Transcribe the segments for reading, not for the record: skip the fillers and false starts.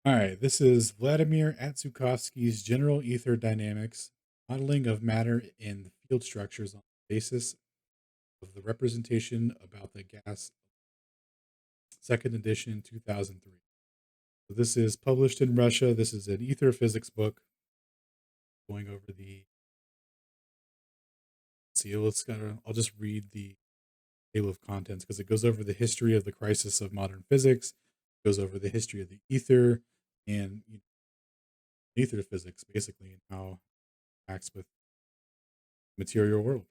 All right, this is Vladimir Atsukovsky's General Etherdynamics, modeling of matter in field structures on the basis of the representation about the gas, second edition, 2003. So this is published in Russia. This is an ether physics book going over the, see, I'll just read the table of contents because it goes over the history of the crisis of modern physics, goes over the history of the ether and ether physics, basically, and how it acts with material world.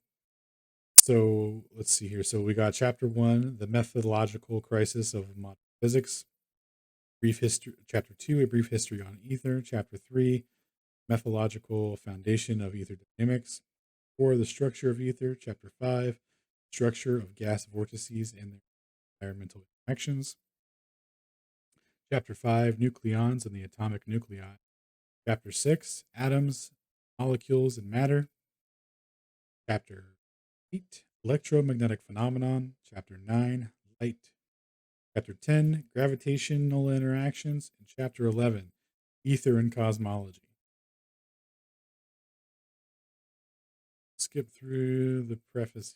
So let's see here. So we got chapter one, the methodological crisis of modern physics. Brief history. Chapter two, a brief history on ether. Chapter three, methodological foundation of ether dynamics. Four, the structure of ether. Chapter five, structure of gas vortices and their environmental interactions. Chapter five, nucleons and the atomic nuclei. Chapter six, atoms, molecules, and matter. Chapter 8, electromagnetic phenomenon. Chapter 9, light. Chapter 10, gravitational interactions. And Chapter 11, ether and cosmology. Skip through the preface.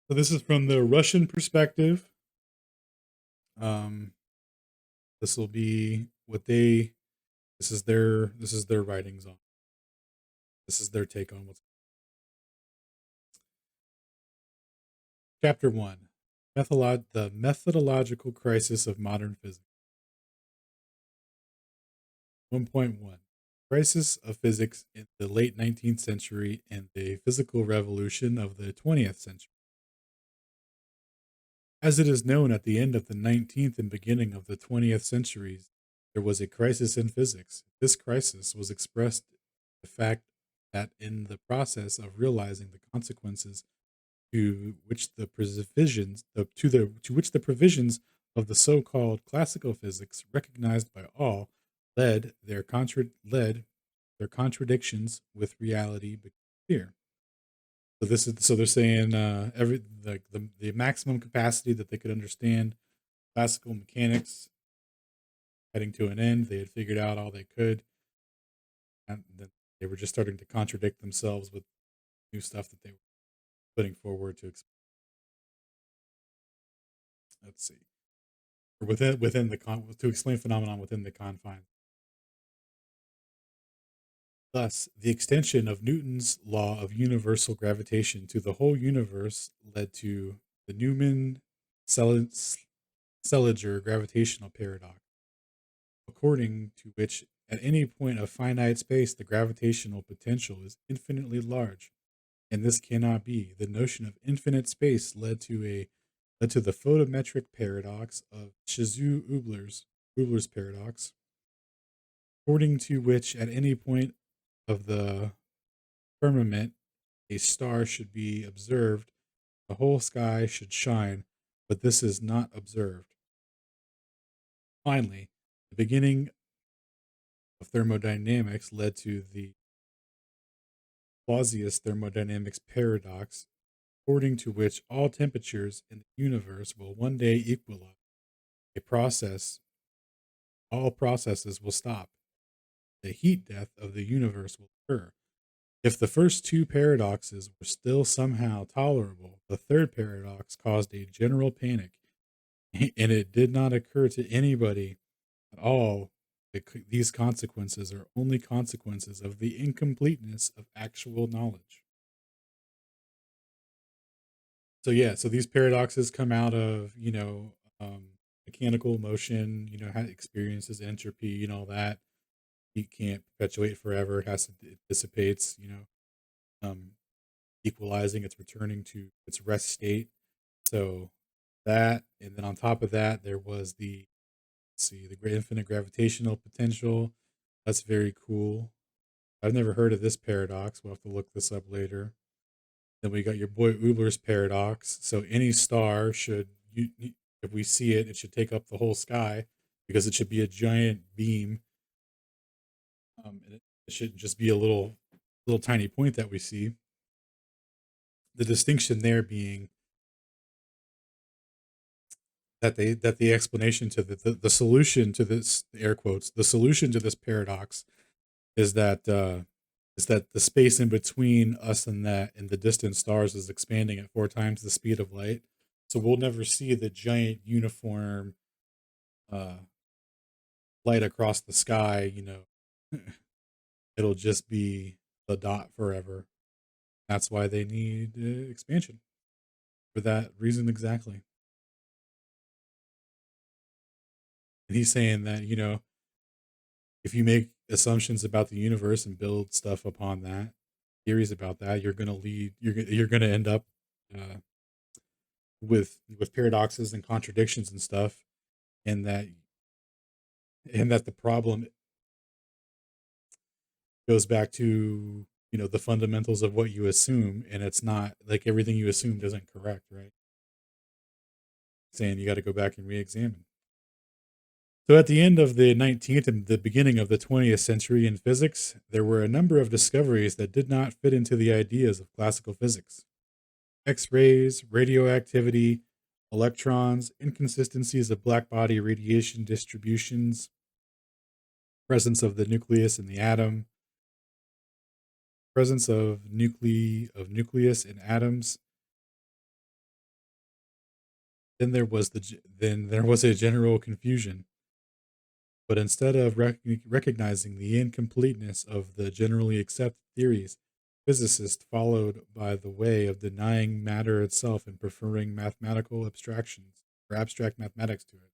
So this is from the Russian perspective. Um, this will be what they. This is their writings on. This is their take on what's. Chapter 1, the methodological crisis of modern physics. 1.1, crisis of physics in the late 19th century and the physical revolution of the 20th century. As it is known, at the end of the 19th and beginning of the 20th centuries, there was a crisis in physics. This crisis was expressed in the fact that in the process of realizing the consequences to which the provisions of the so-called classical physics, recognized by all, led their contradictions with reality became clear. So they're saying every like the maximum capacity that they could understand classical mechanics heading to an end. They had figured out all they could, and then they were just starting to contradict themselves with new stuff that they were putting forward to let's see, or within to explain phenomenon within the confines. Thus, the extension of Newton's law of universal gravitation to the whole universe led to the Newman-Selinger gravitational paradox, according to which at any point of finite space the gravitational potential is infinitely large, and this cannot be. The notion of infinite space led to the photometric paradox of Ubler's paradox, according to which at any point of the firmament a star should be observed, the whole sky should shine, but this is not observed. Finally, the beginning of thermodynamics led to the Clausius thermodynamics paradox, according to which all temperatures in the universe will one day equalize. A process, all processes will stop. The heat death of the universe will occur. If the first two paradoxes were still somehow tolerable, the third paradox caused a general panic, and it did not occur to anybody at all that these consequences are only consequences of the incompleteness of actual knowledge. So yeah, so these paradoxes come out of mechanical motion. How it experiences entropy and all that. Heat can't perpetuate forever; it dissipates. Um, equalizing, it's returning to its rest state. So that, and then on top of that, there was the great infinite gravitational potential. That's very cool. I've never heard of this paradox. We'll have to look this up later. Then we got your boy Ubler's paradox. So any star should, if we see it, it should take up the whole sky because it should be a giant beam. And it shouldn't just be a little tiny point that we see. The distinction there being that the explanation to the solution to this, air quotes, the solution to this paradox is that the space in between us and that and the distant stars is expanding at 4 times the speed of light. So we'll never see the giant uniform uh, light across the sky. It'll just be the dot forever. That's why they need expansion for that reason exactly. And he's saying that if you make assumptions about the universe and build stuff upon that, theories about that, you're gonna lead. You're gonna end up uh, with paradoxes and contradictions and stuff, and that the problem goes back to the fundamentals of what you assume, and it's not like everything you assumed isn't correct, right? Saying you got to go back and re-examine. So at the end of the 19th and the beginning of the 20th century in physics, there were a number of discoveries that did not fit into the ideas of classical physics. X-rays, radioactivity, electrons, inconsistencies of black body radiation distributions, presence of the nucleus in the atom, presence of nucleus in atoms. Then there was a general confusion. But instead of recognizing the incompleteness of the generally accepted theories, physicists followed by the way of denying matter itself and preferring mathematical abstractions or abstract mathematics to it.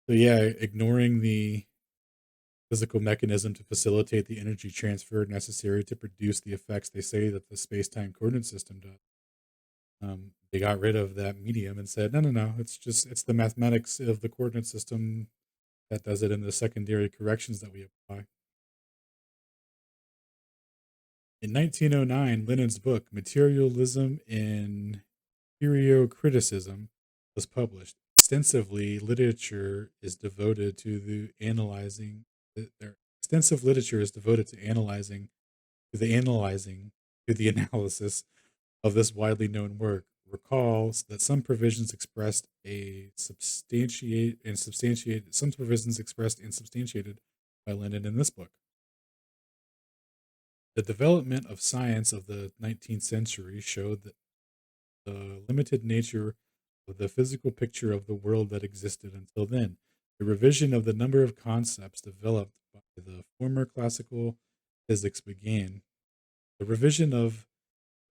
So yeah, ignoring the physical mechanism to facilitate the energy transfer necessary to produce the effects they say that the space-time coordinate system does. They got rid of that medium and said, no, it's the mathematics of the coordinate system that does it in the secondary corrections that we apply. In 1909, Lenin's book, Materialism in Criticism, was published. Extensively literature is devoted to the analyzing their extensive literature is devoted to the analysis of this widely known work. Recalls that some provisions expressed and substantiated by Lenin in this book. The development of science of the 19th century showed that the limited nature of the physical picture of the world that existed until then. The revision of the number of concepts developed by the former classical physics began. The revision of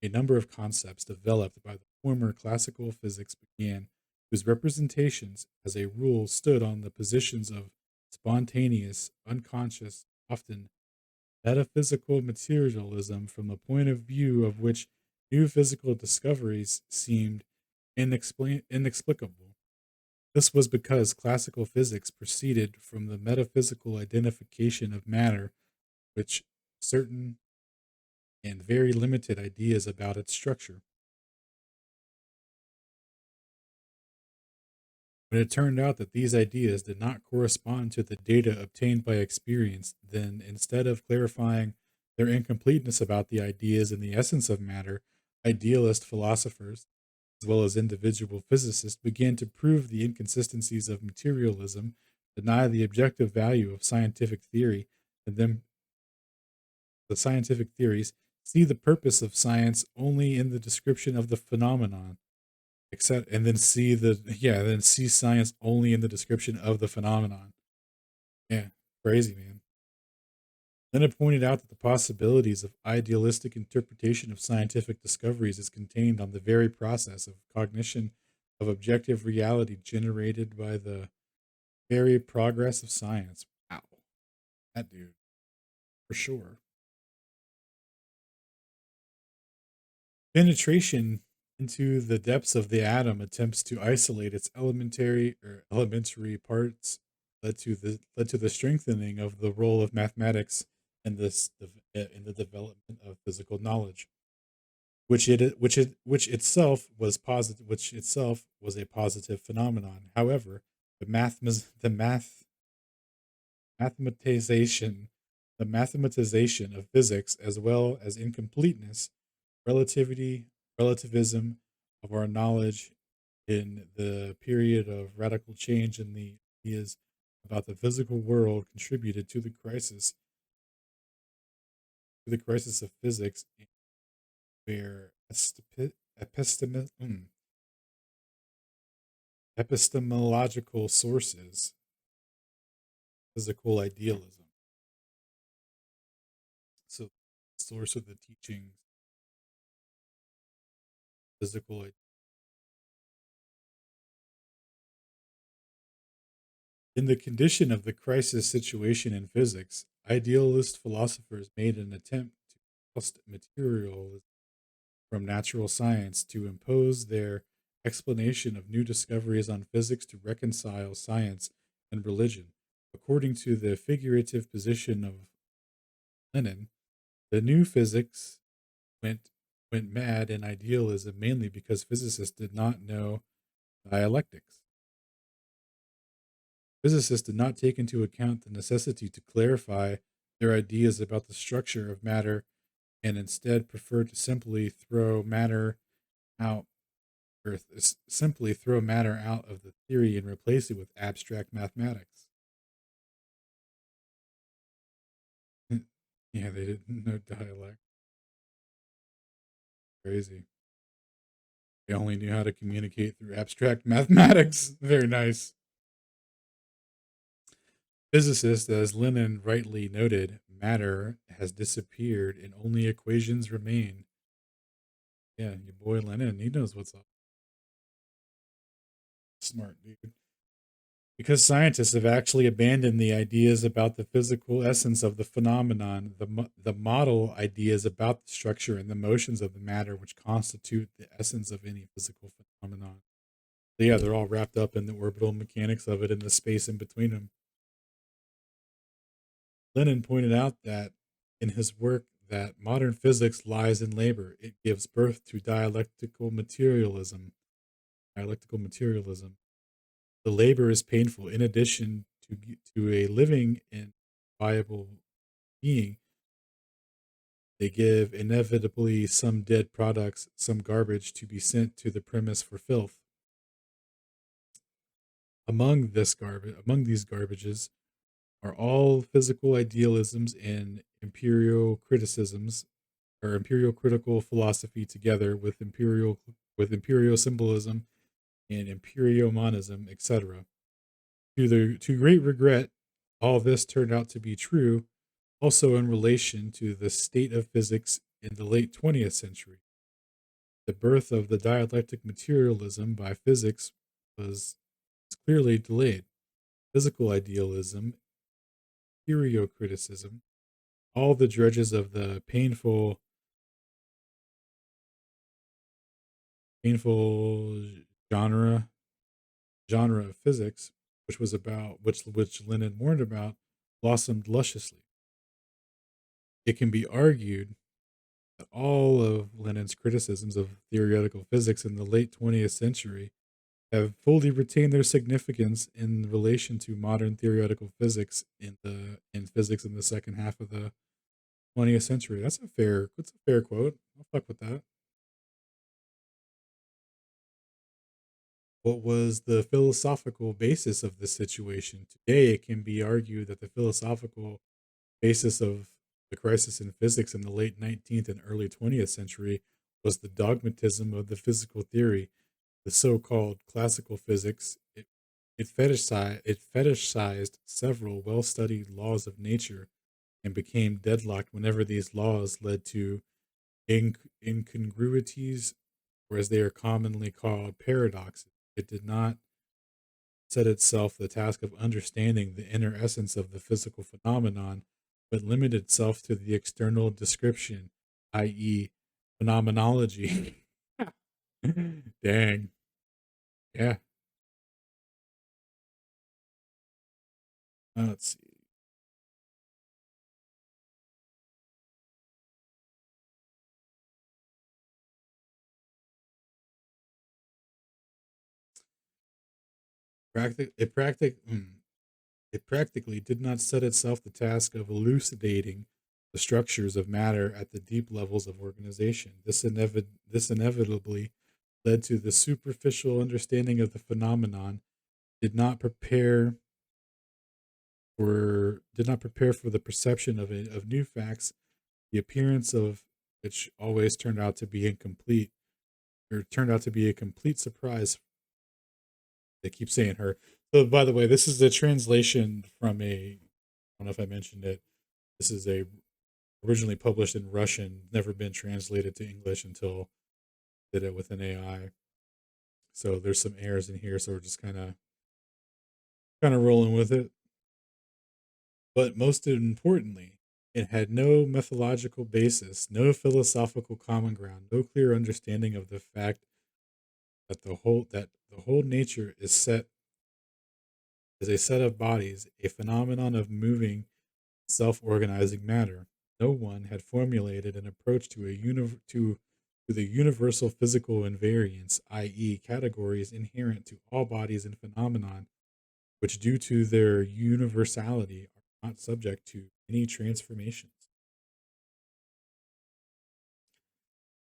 a number of concepts developed by the former classical physics began, whose representations, as a rule, stood on the positions of spontaneous, unconscious, often metaphysical materialism from the point of view of which new physical discoveries seemed inexplicable. This was because classical physics proceeded from the metaphysical identification of matter, which certain and very limited ideas about its structure. When it turned out that these ideas did not correspond to the data obtained by experience, then instead of clarifying their incompleteness about the ideas and the essence of matter, idealist philosophers, as well as individual physicists, began to prove the inconsistencies of materialism, deny the objective value of scientific theory, and then the scientific theories see the purpose of science only in the description of the phenomenon, except and then see science only in the description of the phenomenon. Yeah, crazy, man. Then it pointed out that the possibilities of idealistic interpretation of scientific discoveries is contained on the very process of cognition of objective reality generated by the very progress of science. Wow, that dude, for sure. Penetration into the depths of the atom attempts to isolate its elementary parts led to the strengthening of the role of mathematics in in the development of physical knowledge, which itself was a positive phenomenon. However, the mathematization the mathematization of physics, as well as incompleteness, relativity, relativism of our knowledge in the period of radical change in the ideas about the physical world, contributed to the crisis of physics, where epistemological sources, physical idealism, so source of the teachings, physical. In the condition of the crisis situation in physics, idealist philosophers made an attempt to oust materialism from natural science, to impose their explanation of new discoveries on physics, to reconcile science and religion. According to the figurative position of Lenin, the new physics went went mad in idealism mainly because physicists did not know dialectics. Physicists did not take into account the necessity to clarify their ideas about the structure of matter, and instead preferred to out simply throw matter out of the theory and replace it with abstract mathematics. Yeah, they didn't know dialect. Crazy. They only knew how to communicate through abstract mathematics. Very nice. Physicists, as Lenin rightly noted, matter has disappeared and only equations remain. Yeah, your boy Lenin, he knows what's up. Smart dude. Because scientists have actually abandoned the ideas about the physical essence of the phenomenon, the model ideas about the structure and the motions of the matter which constitute the essence of any physical phenomenon. So yeah, they're all wrapped up in the orbital mechanics of it and the space in between them. Lenin pointed out that in his work that modern physics lies in labor. It gives birth to dialectical materialism. Dialectical materialism. The labor is painful. In addition to a living and viable being, they give inevitably some dead products, some garbage to be sent to the premise for filth. Among these garbages, are all physical idealisms and imperial criticisms, or imperial critical philosophy, together with imperial symbolism and imperial monism, etc. To great regret, all this turned out to be true, also in relation to the state of physics in the late 20th century. The birth of the dialectic materialism by physics was clearly delayed. Physical idealism, criticism, all the dredges of the painful genre genre of physics, which Lenin warned about, blossomed lusciously. It can be argued that all of Lenin's criticisms of theoretical physics in the late 20th century have fully retained their significance in relation to modern theoretical physics in physics in the second half of the 20th century. That's a fair quote. I'll fuck with that. What was the philosophical basis of this situation? Today, it can be argued that the philosophical basis of the crisis in physics in the late 19th and early 20th century was the dogmatism of the physical theory, the so-called classical physics. It fetishized several well-studied laws of nature and became deadlocked whenever these laws led to incongruities, or as they are commonly called, paradoxes. It did not set itself the task of understanding the inner essence of the physical phenomenon, but limited itself to the external description, i.e., phenomenology. Dang. Yeah. Let's see. Practic- it, practic- mm, it practically did not set itself the task of elucidating the structures of matter at the deep levels of organization. This inevitably led to the superficial understanding of the phenomenon, did not prepare did not prepare for the perception of new facts, the appearance of which always turned out to be incomplete, or turned out to be a complete surprise. They keep saying her. So, by the way, this is a translation from a. I don't know if I mentioned it. This is a originally published in Russian, never been translated to English until did it with an AI. So there's some errors in here, so we're just kind of rolling with it. But most importantly, it had no methodological basis, no philosophical common ground, no clear understanding of the fact that the whole nature is a set of bodies, a phenomenon of moving, self-organizing matter. No one had formulated an approach to the universal physical invariants, i.e., categories inherent to all bodies and phenomenon, which, due to their universality, are not subject to any transformations.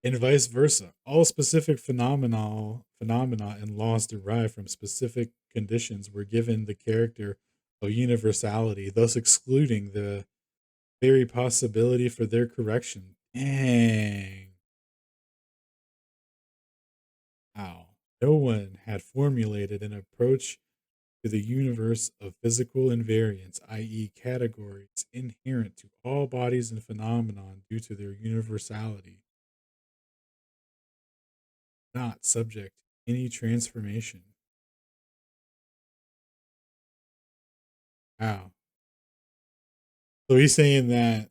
And vice versa. All specific phenomena and laws derived from specific conditions were given the character of universality, thus excluding the very possibility for their correction. Dang. Wow. No one had formulated an approach to the universe of physical invariants, i.e., categories inherent to all bodies and phenomenon due to their universality, not subject to any transformation. Wow. So he's saying that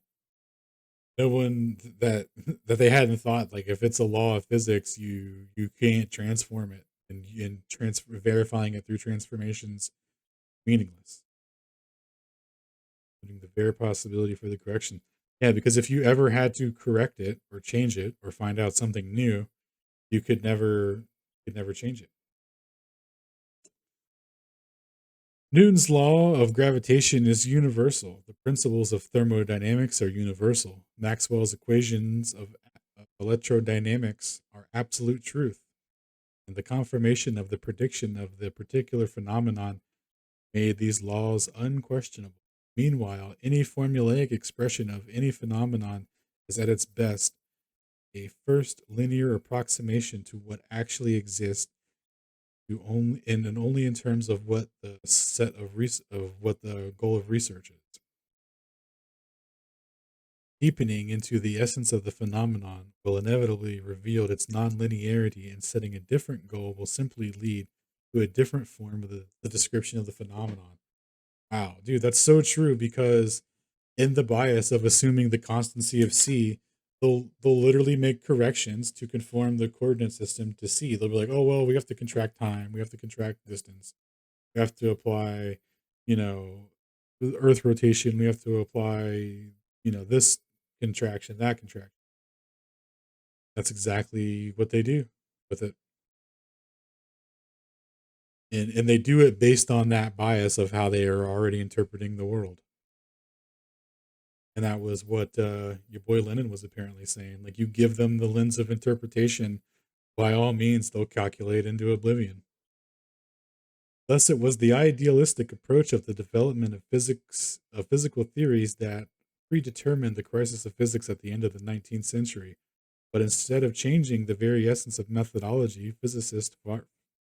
no one that they hadn't thought, like, if it's a law of physics, you can't transform it, and transfer verifying it through transformations meaningless, including the bare possibility for the correction. Yeah, because if you ever had to correct it or change it or find out something new, you could never change it. Newton's law of gravitation is universal. The principles of thermodynamics are universal. Maxwell's equations of electrodynamics are absolute truth. And the confirmation of the prediction of the particular phenomenon made these laws unquestionable. Meanwhile, any formulaic expression of any phenomenon is at its best a first linear approximation to what actually exists, to only and only in terms of what the of what the goal of research is. Deepening into the essence of the phenomenon will inevitably reveal its nonlinearity, and setting a different goal will simply lead to a different form of the description of the phenomenon. Wow, dude, that's so true because in the bias of assuming the constancy of C, they'll literally make corrections to conform the coordinate system to C. They'll be like, oh well, we have to contract time, we have to contract distance, we have to apply, you know, the Earth rotation, we have to apply, this contraction, that contraction. That's exactly what they do with it. And they do it based on that bias of how they are already interpreting the world. And that was what your boy Lennon was apparently saying. Like, you give them the lens of interpretation, by all means, they'll calculate into oblivion. Thus, it was the idealistic approach of the development of physical theories that predetermined the crisis of physics at the end of the 19th century. But instead of changing the very essence of methodology, physicists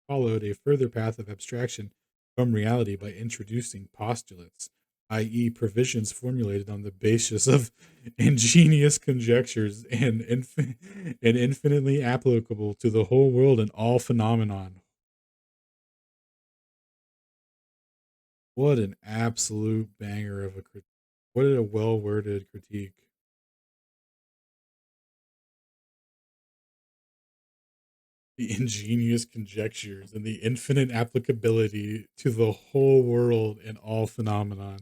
followed a further path of abstraction from reality by introducing postulates, i.e., provisions formulated on the basis of ingenious conjectures and infinitely applicable to the whole world and all phenomenon. What an absolute banger of a critique. What a well worded critique. The ingenious conjectures and the infinite applicability to the whole world and all phenomenon.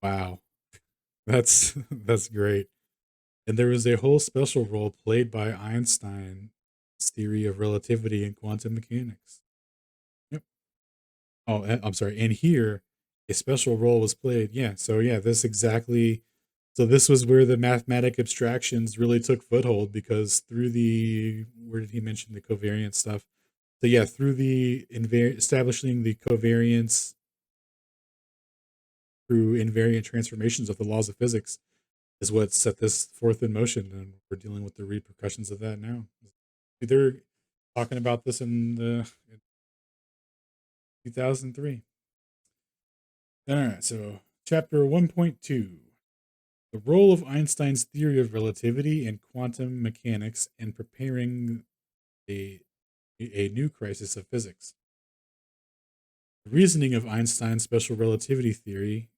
Wow. That's that's great. And there was a whole special role played by Einstein's theory of relativity and quantum mechanics. Yep. Oh, I'm sorry. And here, a special role was played. Yeah. So yeah, this exactly. So this was where the mathematic abstractions really took foothold because through the where did he mention the covariance stuff? So yeah, through the establishing the covariance through invariant transformations of the laws of physics is what set this forth in motion, and we're dealing with the repercussions of that now. They're talking about this in 2003. All right, so chapter 1.2: the role of Einstein's theory of relativity and quantum mechanics in preparing a, a new crisis of physics. The reasoning of Einstein's special relativity theory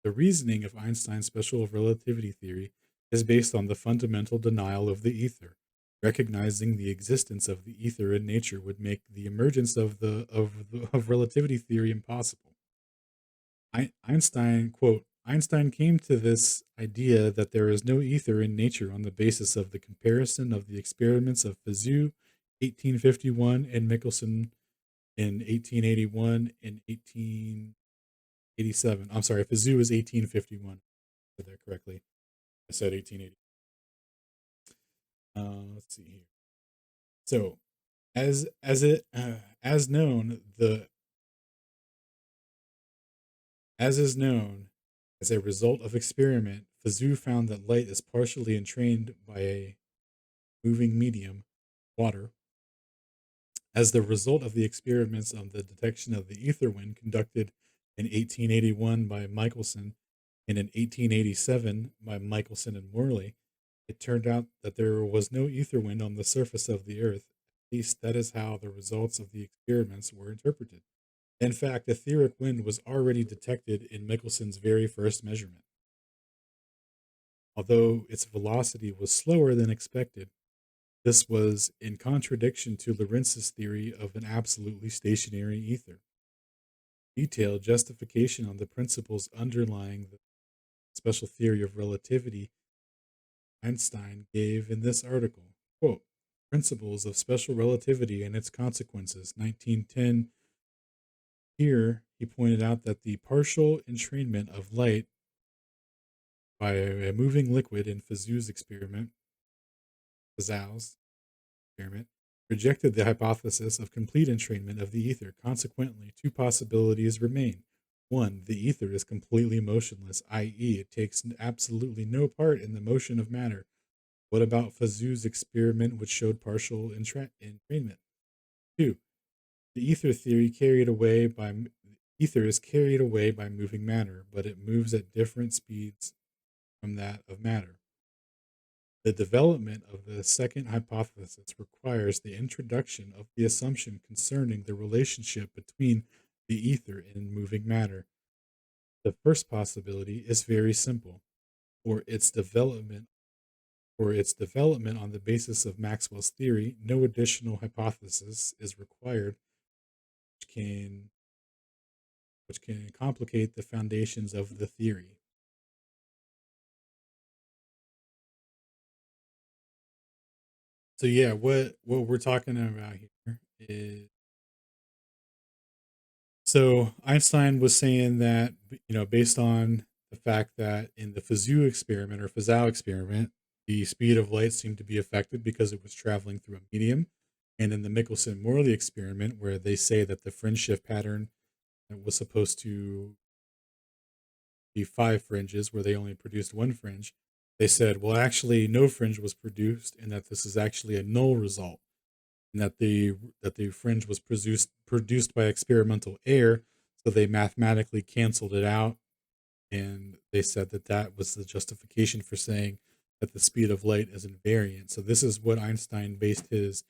The reasoning of Einstein's special relativity theory is based on the fundamental denial of the ether. Recognizing the existence of the ether in nature would make the emergence of relativity theory impossible. Einstein, quote, Einstein came to this idea that there is no ether in nature on the basis of the comparison of the experiments of Fizeau 1851 and Michelson in 1881 and 1887. I'm sorry, Fizeau is 1851. I said that correctly. I said 1880. Let's see here. So, as known, the as is known, as a result of experiment, Fizeau found that light is partially entrained by a moving medium, water. As the result of the experiments on the detection of the ether wind conducted in 1881 by Michelson and in 1887 by Michelson and Morley, it turned out that there was no ether wind on the surface of the Earth. At least that is how the results of the experiments were interpreted. In fact, etheric wind was already detected in Michelson's very first measurement. Although its velocity was slower than expected, this was in contradiction to Lorentz's theory of an absolutely stationary ether. Detailed justification on the principles underlying the special theory of relativity Einstein gave in this article. Quote, Principles of Special Relativity and Its Consequences, 1910. Here, he pointed out that the partial entrainment of light by a moving liquid in Fizeau's experiment, rejected the hypothesis of complete entrainment of the ether. Consequently, two possibilities remain. One, the ether is completely motionless, i.e., it takes absolutely no part in the motion of matter. What about Fizeau's experiment, which showed partial entrainment? Two, the ether is carried away by moving matter, but it moves at different speeds from that of matter. The development of the second hypothesis requires the introduction of the assumption concerning the relationship between the ether and moving matter. The first possibility is very simple. For its development on the basis of Maxwell's theory, no additional hypothesis is required, which can complicate the foundations of the theory. So yeah, what we're talking about here is, so Einstein was saying that, based on the fact that in the Fizeau experiment, the speed of light seemed to be affected because it was traveling through a medium. And in the Michelson-Morley experiment, where they say that the fringe shift pattern was supposed to be five fringes, where they only produced one fringe, they said, well, actually, no fringe was produced, and that this is actually a null result, and that the fringe was produced by experimental error, so they mathematically canceled it out, and they said that that was the justification for saying that the speed of light is invariant. So this is what Einstein based his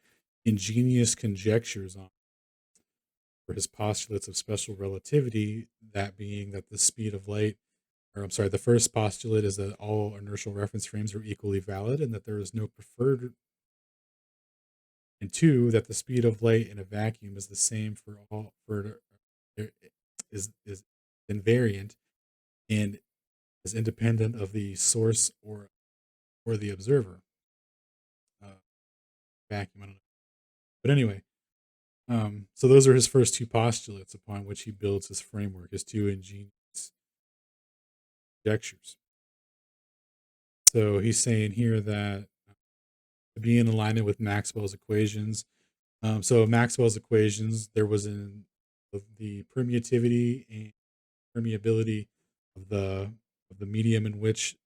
ingenious conjectures on for his postulates of special relativity, that being that the speed of light, or I'm sorry, the first postulate is that all inertial reference frames are equally valid and that there is no preferred, and two, that the speed of light in a vacuum is the same for all, is invariant, and is independent of the source or the observer. Vacuum. I don't know. But anyway, so those are his first two postulates upon which he builds his framework, his two ingenious conjectures. So he's saying here that to be in alignment with Maxwell's equations. So Maxwell's equations, there was the permittivity and permeability of the medium in which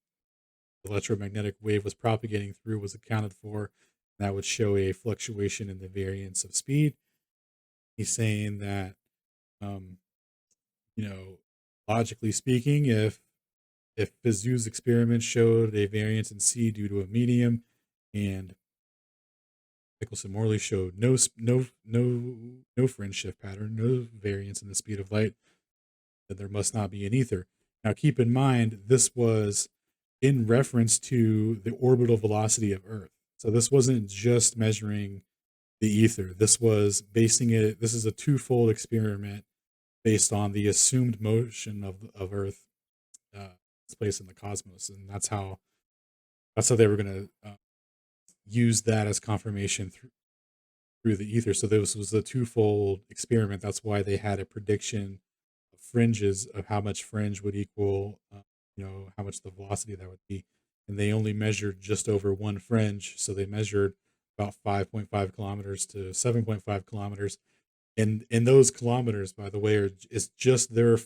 the electromagnetic wave was propagating through was accounted for. That would show a fluctuation in the variance of speed. He's saying that, um, logically speaking, if Fizeau's experiment showed a variance in c due to a medium, and Michelson-Morley showed no fringe shift pattern, no variance in the speed of light, then there must not be an ether. Now, keep in mind, this was in reference to the orbital velocity of Earth. So this wasn't just measuring the ether. This was basing it. This is a twofold experiment based on the assumed motion of Earth, its place in the cosmos, and that's how they were going to use that as confirmation through the ether. So this was a twofold experiment. That's why they had a prediction of fringes, of how much fringe would equal, how much the velocity that would be. And they only measured just over one fringe. So they measured about 5.5 kilometers to 7.5 kilometers. And those kilometers, by the way, is just their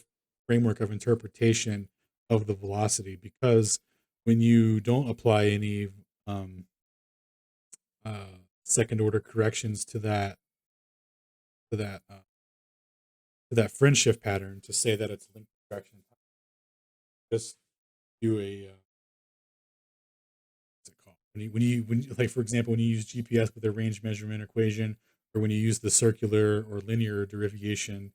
framework of interpretation of the velocity, because when you don't apply any second order corrections to that fringe shift pattern to say that it's linked correction, just do a what's it called, when you like, for example, when you use GPS with a range measurement equation, or when you use the circular or linear derivation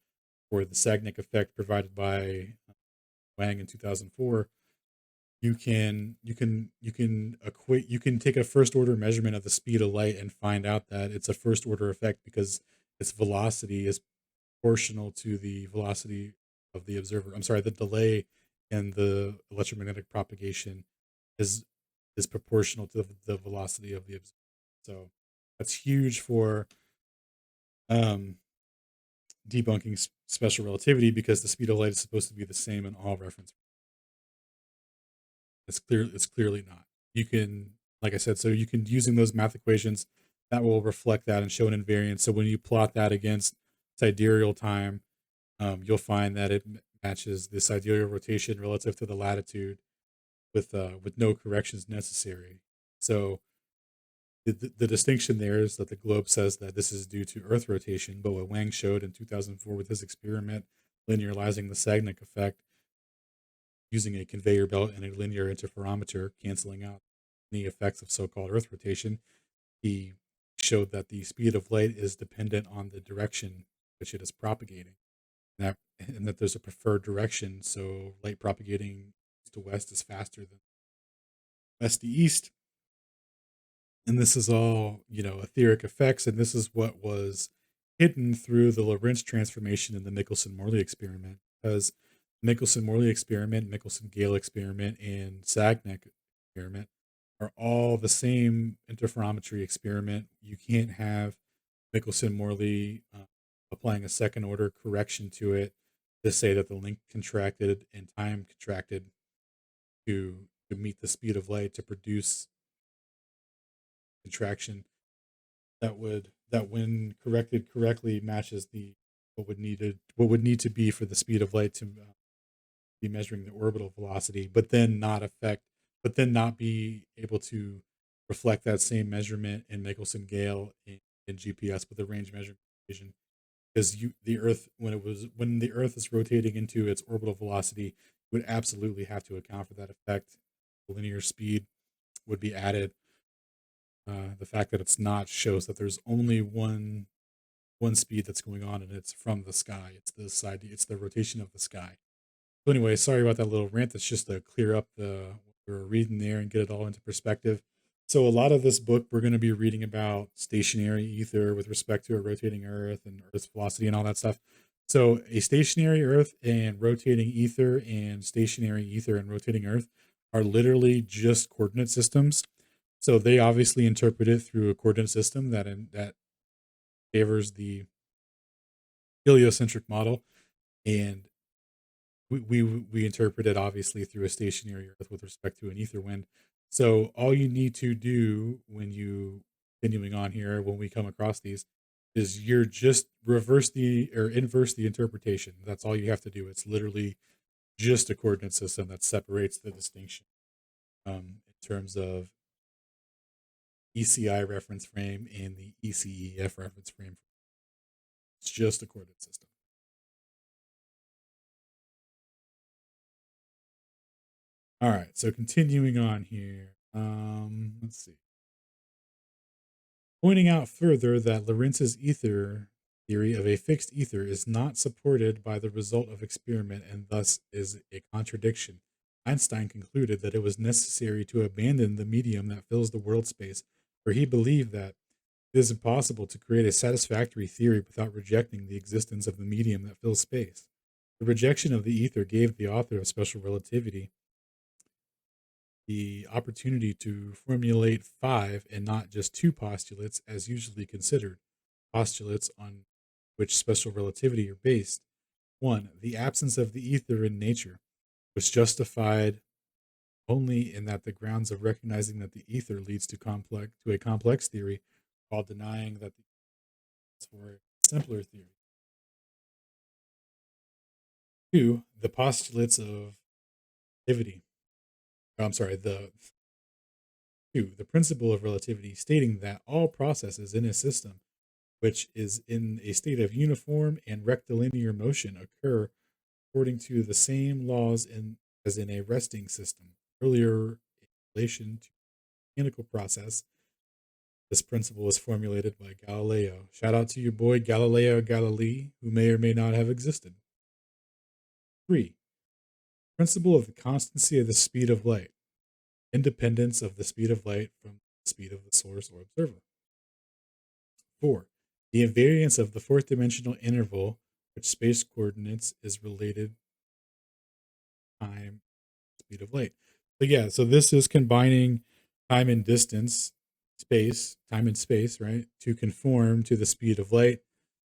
for the Sagnac effect provided by Wang in 2004, you can take a first order measurement of the speed of light and find out that it's a first order effect because its velocity is proportional to the velocity of the observer. I'm sorry, the delay in the electromagnetic propagation is proportional to the velocity of the observer. So that's huge for um, debunking special relativity, because the speed of light is supposed to be the same in all reference. It's clearly not. You can, like I said, so you can, using those math equations, that will reflect that and show an invariance. So when you plot that against sidereal time, you'll find that it matches the sidereal rotation relative to the latitude with no corrections necessary. So the distinction there is that the globe says that this is due to Earth rotation, but what Wang showed in 2004 with his experiment linearizing the Sagnac effect using a conveyor belt and a linear interferometer, canceling out any effects of so-called Earth rotation, he showed that the speed of light is dependent on the direction which it is propagating, and that there's a preferred direction. So light propagating east to west is faster than west to east. And this is all, etheric effects, and this is what was hidden through the Lorentz transformation in the Michelson-Morley experiment, because Michelson-Morley experiment, Michelson-Gale experiment, and Sagnac experiment are all the same interferometry experiment. You can't have Michelson-Morley applying a second order correction to it to say that the length contracted and time contracted to meet the speed of light to produce contraction that when corrected correctly matches the what would need to be for the speed of light to be measuring the orbital velocity, but then not be able to reflect that same measurement in Michelson-Gale in GPS with a range measurement equation. Because the Earth, when the Earth is rotating into its orbital velocity, you would absolutely have to account for that effect. The linear speed would be added. The fact that it's not shows that there's only one speed that's going on, and it's from the sky. It's the rotation of the sky. So anyway, sorry about that little rant. That's just to clear up what we were reading there and get it all into perspective. So a lot of this book, we're going to be reading about stationary ether with respect to a rotating Earth and Earth's velocity and all that stuff. So a stationary Earth and rotating ether and stationary ether and rotating Earth are literally just coordinate systems. So they obviously interpret it through a coordinate system that favors the heliocentric model, and we interpret it obviously through a stationary Earth with respect to an ether wind. So all you need to do when you continuing on here when we come across these is you're just reverse the or inverse the interpretation. That's all you have to do. It's literally just a coordinate system that separates the distinction in terms of ECI reference frame and the ECEF reference frame. It's just a coordinate system. All right, so continuing on here. Let's see. Pointing out further that Lorentz's ether theory of a fixed ether is not supported by the result of experiment and thus is a contradiction. Einstein concluded that it was necessary to abandon the medium that fills the world space, for he believed that it is impossible to create a satisfactory theory without rejecting the existence of the medium that fills space. The rejection of the ether gave the author of special relativity the opportunity to formulate five and not just two postulates as usually considered, postulates on which special relativity are based. One, the absence of the ether in nature was justified only in that the grounds of recognizing that the ether leads to a complex theory while denying that the for a simpler theory. Two, the postulates of relativity. I'm sorry, the two, the principle of relativity stating that all processes in a system which is in a state of uniform and rectilinear motion occur according to the same laws as in a resting system. Earlier, in relation to the mechanical process, this principle was formulated by Galileo. Shout out to your boy Galileo Galilei, who may or may not have existed. Three, principle of the constancy of the speed of light, independence of the speed of light from the speed of the source or observer. Four, the invariance of the fourth dimensional interval, which space coordinates is related time, speed of light. So yeah, so this is combining time and distance, time and space, right, to conform to the speed of light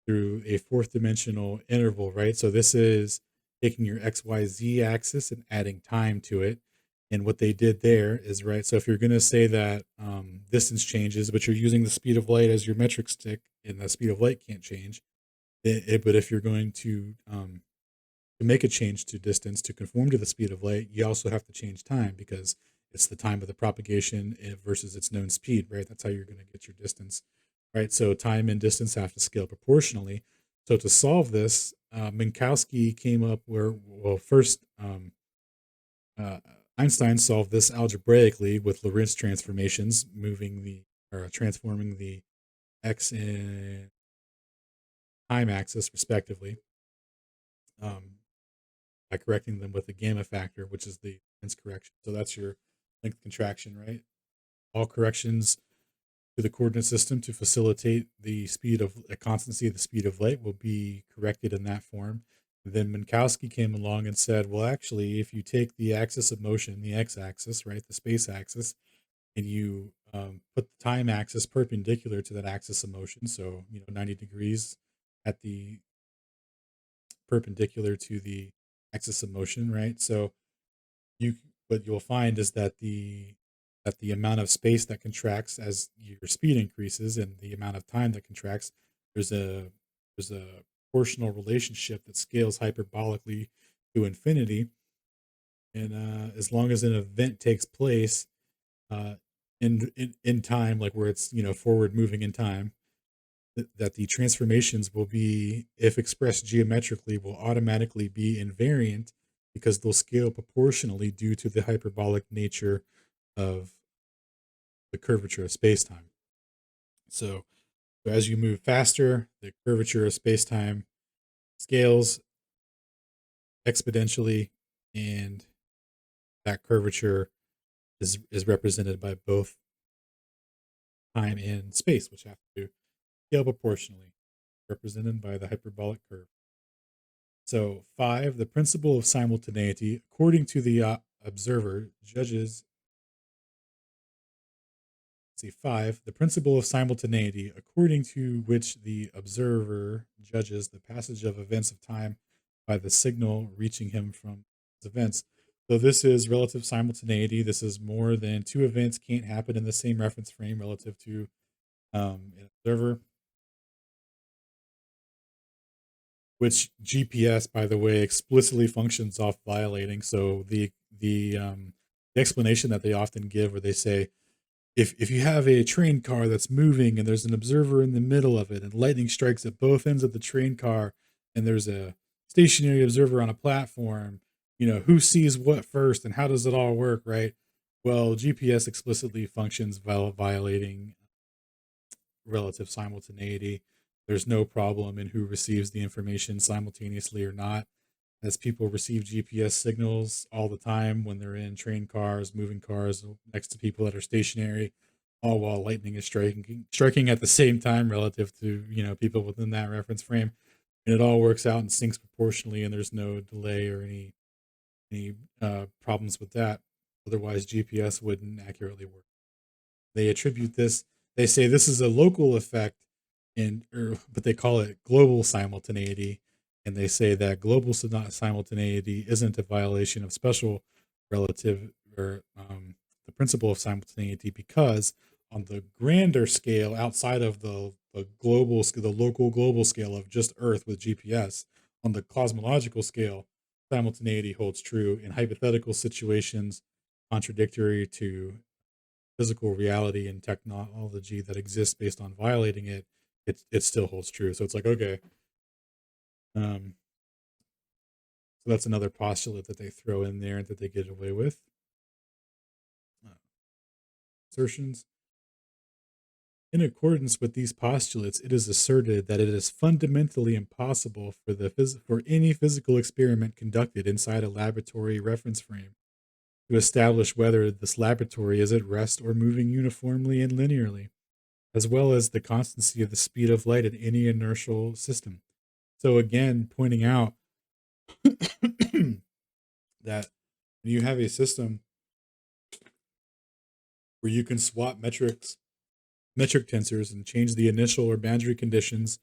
through a fourth dimensional interval, right? So this is taking your XYZ axis and adding time to it. And what they did there is, right, so if you're going to say that distance changes, but you're using the speed of light as your metric stick and the speed of light can't change, but if you're going to make a change to distance to conform to the speed of light, you also have to change time because it's the time of the propagation versus its known speed, right? That's how you're going to get your distance, right? So time and distance have to scale proportionally. So to solve this, Minkowski came up where, well, first, uh, Einstein solved this algebraically with Lorentz transformations, moving the or transforming the x and time axis respectively. Um, by correcting them with the gamma factor, which is the length correction. So that's your length contraction, right? All corrections to the coordinate system to facilitate the speed of a constancy of the speed of light will be corrected in that form. And then Minkowski came along and said, well, actually, if you take the axis of motion, the x-axis, right, the space axis, and you put the time axis perpendicular to that axis of motion, so 90 degrees at the perpendicular to the axis of motion, right? So you what you'll find is that the amount of space that contracts as your speed increases and the amount of time that contracts, there's a there's a proportional relationship that scales hyperbolically to infinity. And as long as an event takes place uh, in time, like where it's forward moving in time, that the transformations will be, if expressed geometrically, will automatically be invariant because they'll scale proportionally due to the hyperbolic nature of the curvature of spacetime. So as you move faster, the curvature of spacetime scales exponentially, and that curvature is represented by both time and space, which have to scale proportionally, represented by the hyperbolic curve. So, 5, the principle of simultaneity, according to the observer, judges. See, 5, the principle of simultaneity, according to which the observer judges the passage of events of time by the signal reaching him from those events. So, this is relative simultaneity. This is more than two events can't happen in the same reference frame relative to an observer, which GPS, by the way, explicitly functions off violating. So, the explanation that they often give, where they say, if you have a train car that's moving and there's an observer in the middle of it and lightning strikes at both ends of the train car and there's a stationary observer on a platform, who sees what first and how does it all work, right? Well, GPS explicitly functions while violating relative simultaneity. There's no problem in who receives the information simultaneously or not, as people receive GPS signals all the time when they're in train cars, moving cars next to people that are stationary, all while lightning is striking at the same time relative to people within that reference frame, and it all works out and syncs proportionally, and there's no delay or any problems with that. Otherwise, GPS wouldn't accurately work. They attribute this. They say this is a local effect, but they call it global simultaneity, and they say that global simultaneity isn't a violation of special relative or the principle of simultaneity, because on the grander scale, outside of the global, the local global scale of just Earth with GPS, on the cosmological scale, simultaneity holds true in hypothetical situations contradictory to physical reality and technology that exists based on violating it. It still holds true. So it's like, okay, um, so that's another postulate that they throw in there that they get away with. Uh, Assertions. In accordance with these postulates, it is asserted that it is fundamentally impossible for any physical experiment conducted inside a laboratory reference frame to establish whether this laboratory is at rest or moving uniformly and linearly, as well as the constancy of the speed of light in any inertial system. So again, pointing out that when you have a system where you can swap metric tensors and change the initial or boundary conditions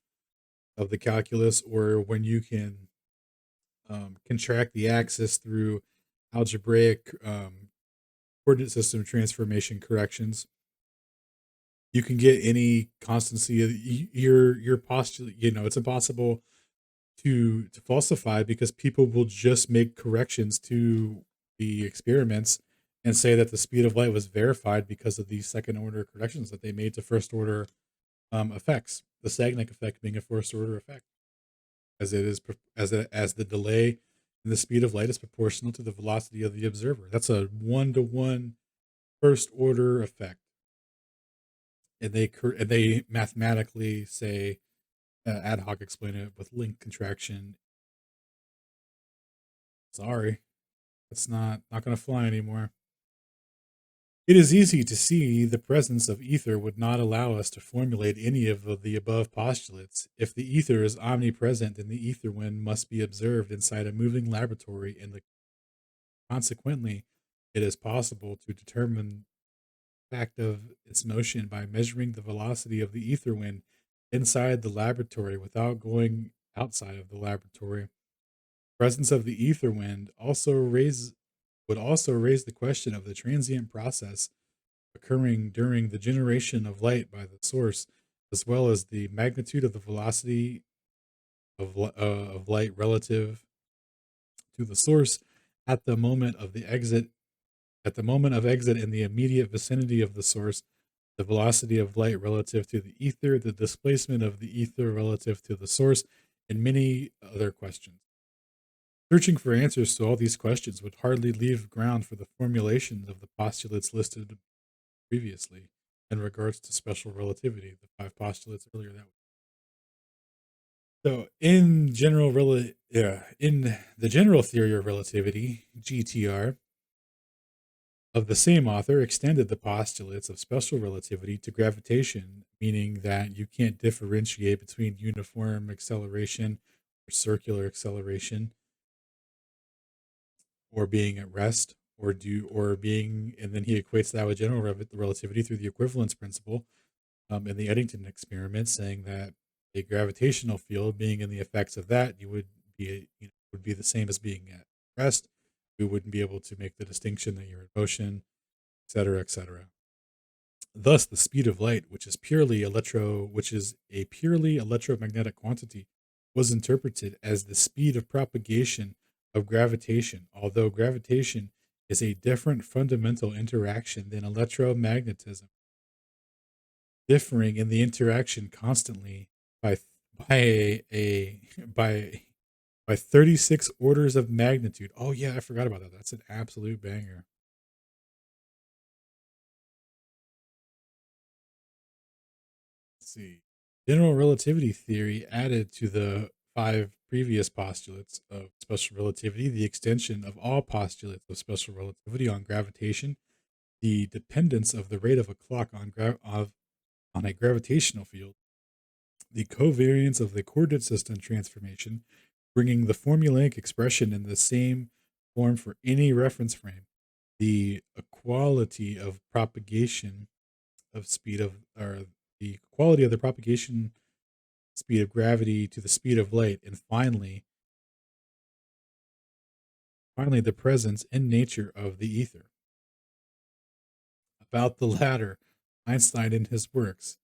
of the calculus, or when you can contract the axis through algebraic coordinate system transformation corrections, you can get any constancy of your postulate. It's impossible to falsify, because people will just make corrections to the experiments and say that the speed of light was verified because of these second order corrections that they made to first order effects. The Sagnac effect being a first order effect, as it is as the delay in the speed of light is proportional to the velocity of the observer. That's a 1-to-1 first order effect, and they mathematically say, ad hoc explain it with link contraction. Sorry, it's not going to fly anymore. It is easy to see the presence of ether would not allow us to formulate any of the above postulates. If the ether is omnipresent, then the ether wind must be observed inside a moving laboratory, and consequently, it is possible to determine the fact of its motion by measuring the velocity of the ether wind inside the laboratory without going outside of the laboratory. Presence of the ether wind would also raise the question of the transient process occurring during the generation of light by the source, as well as the magnitude of the velocity of light relative to the source at the moment of the exit. At the moment of exit in the immediate vicinity of the source, the velocity of light relative to the ether, the displacement of the ether relative to the source, and many other questions. Searching for answers to all these questions would hardly leave ground for the formulation of the postulates listed previously in regards to special relativity, the 5 postulates earlier. So in the general theory of relativity, GTR, of the same author, extended the postulates of special relativity to gravitation, meaning that you can't differentiate between uniform acceleration circular acceleration, or being at rest, or being, and then he equates that with general relativity through the equivalence principle in the Eddington experiment, saying that a gravitational field being in the effects of that, you would be, would be the same as being at rest. We wouldn't be able to make the distinction that you're in motion, et cetera, et cetera. Thus, the speed of light, which is a purely electromagnetic quantity, was interpreted as the speed of propagation of gravitation, although gravitation is a different fundamental interaction than electromagnetism, differing in the interaction constantly by by by 36 orders of magnitude. Oh yeah, I forgot about that. That's an absolute banger. Let's see. General relativity theory added to the five previous postulates of special relativity the extension of all postulates of special relativity on gravitation, the dependence of the rate of a clock on a gravitational field, the covariance of the coordinate system transformation, bringing the formulaic expression in the same form for any reference frame, the equality of propagation of speed of, or the equality of the propagation speed of gravity to the speed of light, and finally the presence in nature of the ether. About the latter, Einstein in his works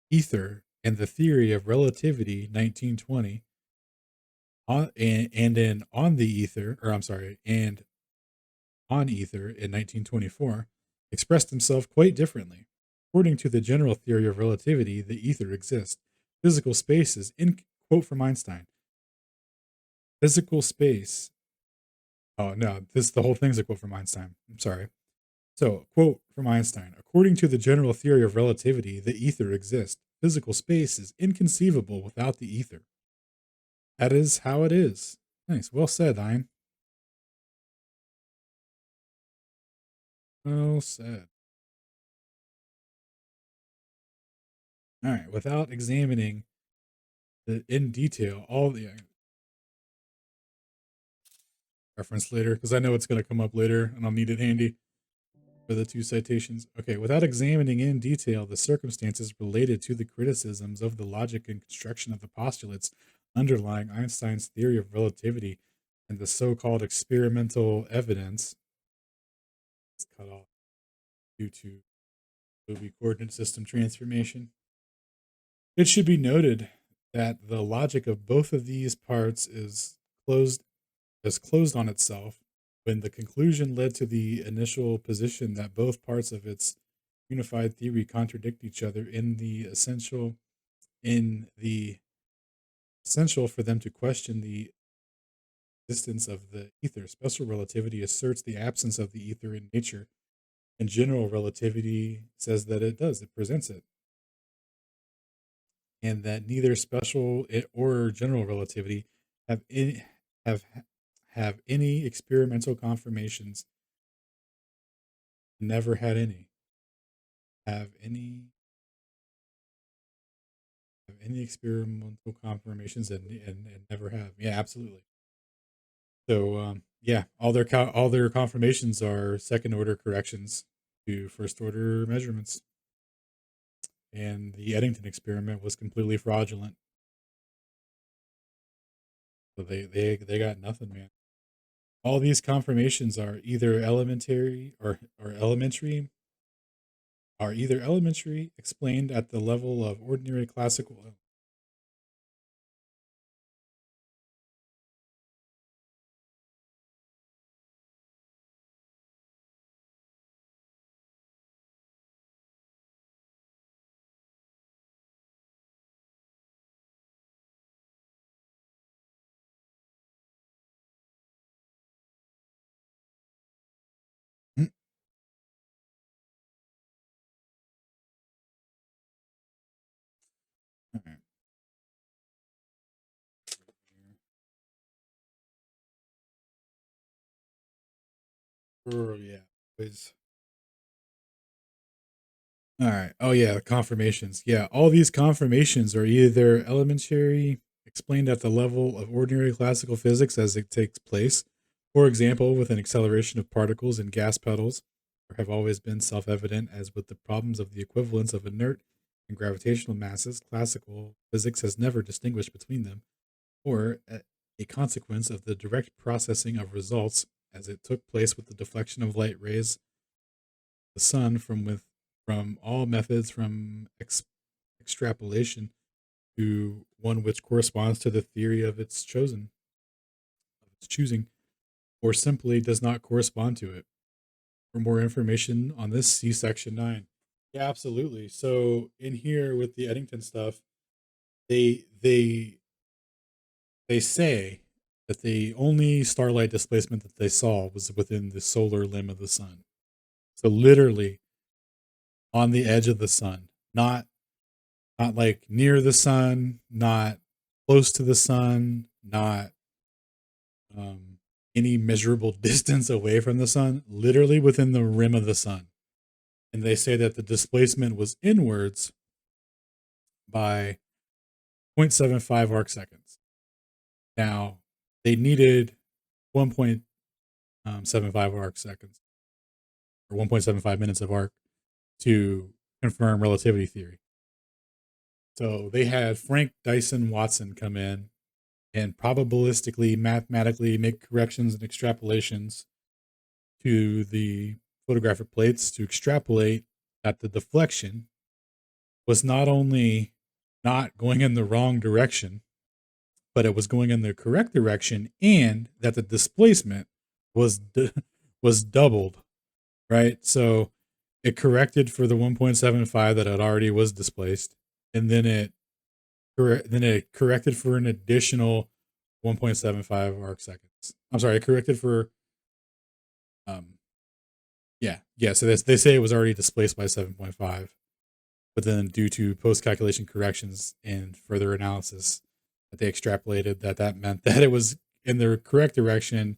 Ether and the Theory of Relativity 1920 and in On the Ether, or I'm sorry, and On Ether in 1924 expressed himself quite differently. According to the general theory of relativity, the ether exists. Physical space is in quote from Einstein. Physical space. Oh no, this the whole thing's a quote from Einstein. I'm sorry. So, quote from Einstein: according to the general theory of relativity, the ether exists. Physical space is inconceivable without the ether. That is how it is. Nice. Well said, Ein. Well said. All right. Without examining in detail all the reference later, because I know it's going to come up later and I'll need it handy for the two citations. Okay. Without examining in detail the circumstances related to the criticisms of the logic and construction of the postulates underlying Einstein's theory of relativity and the so-called experimental evidence, it's cut off due to movie coordinate system transformation. It should be noted that the logic of both of these parts closed closed on itself when the conclusion led to the initial position that both parts of its unified theory contradict each other in the essential for them to question the existence of the ether. Special relativity asserts the absence of the ether in nature, and general relativity says that it does, it presents it, and that neither or general relativity have any have have any experimental confirmations. Never had any. Have any have any experimental confirmations, and never have. Yeah, absolutely. So yeah, all their confirmations are second order corrections to first order measurements, and the Eddington experiment was completely fraudulent. So they got nothing, man. All these confirmations are either elementary, explained at the level of ordinary classical. All right. Yeah. Quiz. All right. Oh yeah, confirmations. Yeah, all these confirmations are either elementary, explained at the level of ordinary classical physics as it takes place, for example, with an acceleration of particles in gas pedals, or have always been self evident as with the problems of the equivalence of inert and gravitational masses. Classical physics has never distinguished between them, or a consequence of the direct processing of results as it took place with the deflection of light rays the sun from all methods from extrapolation to one which corresponds to the theory of its choosing, or simply does not correspond to it. For more information on this, see section 9. Yeah, absolutely. So in here with the Eddington stuff, they they they say that the only starlight displacement that they saw was within the solar limb of the sun. So literally on the edge of the sun, not like near the sun, not close to the sun, not um, any measurable distance away from the sun, literally within the rim of the sun. And they say that the displacement was inwards by 0.75 arc seconds. Now, they needed 1.75 arc seconds or 1.75 minutes of arc to confirm relativity theory. So they had Frank Dyson Watson come in and probabilistically, mathematically make corrections and extrapolations to the photographic plates to extrapolate that the deflection was not only not going in the wrong direction, but it was going in the correct direction, and that the displacement was was doubled, right? So it corrected for the 1.75 that it already was displaced, and then it corrected for an additional 1.75 arc seconds. I'm sorry, it corrected for um yeah. So they say it was already displaced by 7.5, but then due to post calculation corrections and further analysis, that they extrapolated that meant that it was in the correct direction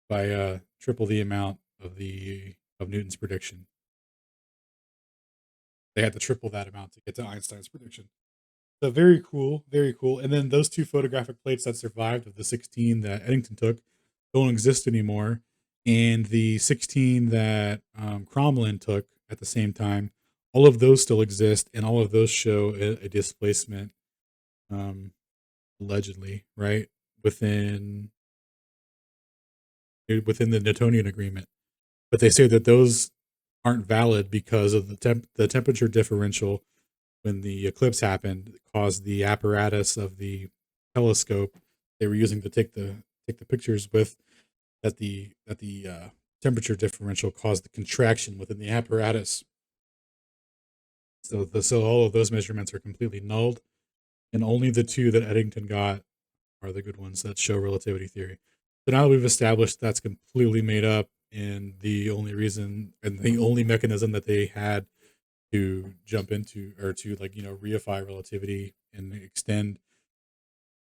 by triple the amount of Newton's prediction. They had to triple that amount to get to Einstein's prediction. So very cool, very cool. And then those two photographic plates that survived of the 16 that Eddington took don't exist anymore. And the 16 that Cromlin took at the same time, all of those still exist, and all of those show a displacement, um, allegedly, right within within the Newtonian agreement. But they say that those aren't valid because of the temperature differential when the eclipse happened caused the apparatus of the telescope they were using to take the pictures with that the temperature differential caused the contraction within the apparatus. So all of those measurements are completely nulled, and only the two that Eddington got are the good ones that show relativity theory. So now that we've established that's completely made up, and the only reason and the only mechanism that they had to jump into or to reify relativity and extend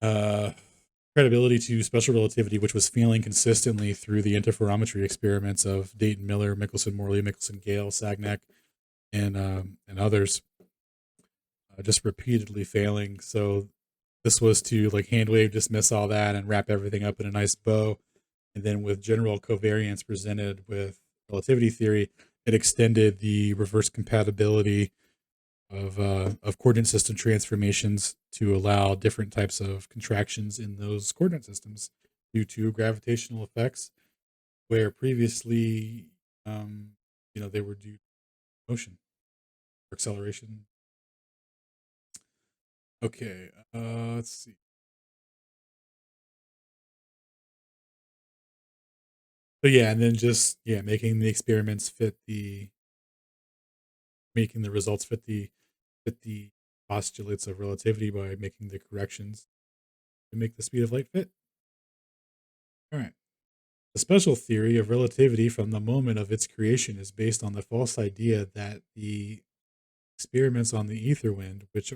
uh credibility to special relativity, which was failing consistently through the interferometry experiments of Dayton Miller, Michelson-Morley, Michelson-Gale, Sagnac, and others, just repeatedly failing. So this was to like hand wave dismiss all that and wrap everything up in a nice bow. And then with general covariance presented with relativity theory, it extended the reverse compatibility of coordinate system transformations to allow different types of contractions in those coordinate systems due to gravitational effects, where previously, um, they were due to motion or acceleration. Okay, let's see. So yeah, and then just making the experiments making the results fit the postulates of relativity by making the corrections to make the speed of light fit. All right. The special theory of relativity from the moment of its creation is based on the false idea that the experiments on the ether wind, which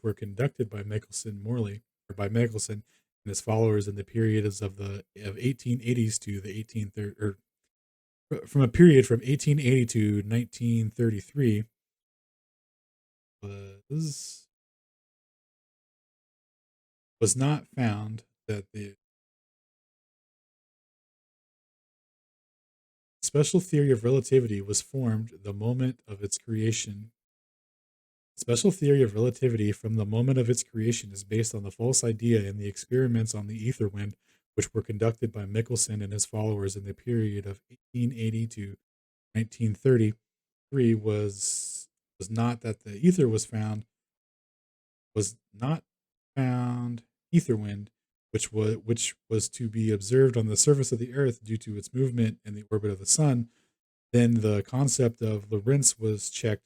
were conducted by Michelson-Morley or by Michelson and his followers in the periods of 1880s to the 1830 or from a period from 1880 to 1933 was was not found that the special theory of relativity was formed the moment of its creation. Special theory of relativity from the moment of its creation is based on the false idea in the experiments on the ether wind, which were conducted by Michelson and his followers in the period of 1880 to 1933 was not that the ether was not found ether wind, which was to be observed on the surface of the earth due to its movement in the orbit of the sun. Then the concept of Lorentz was checked.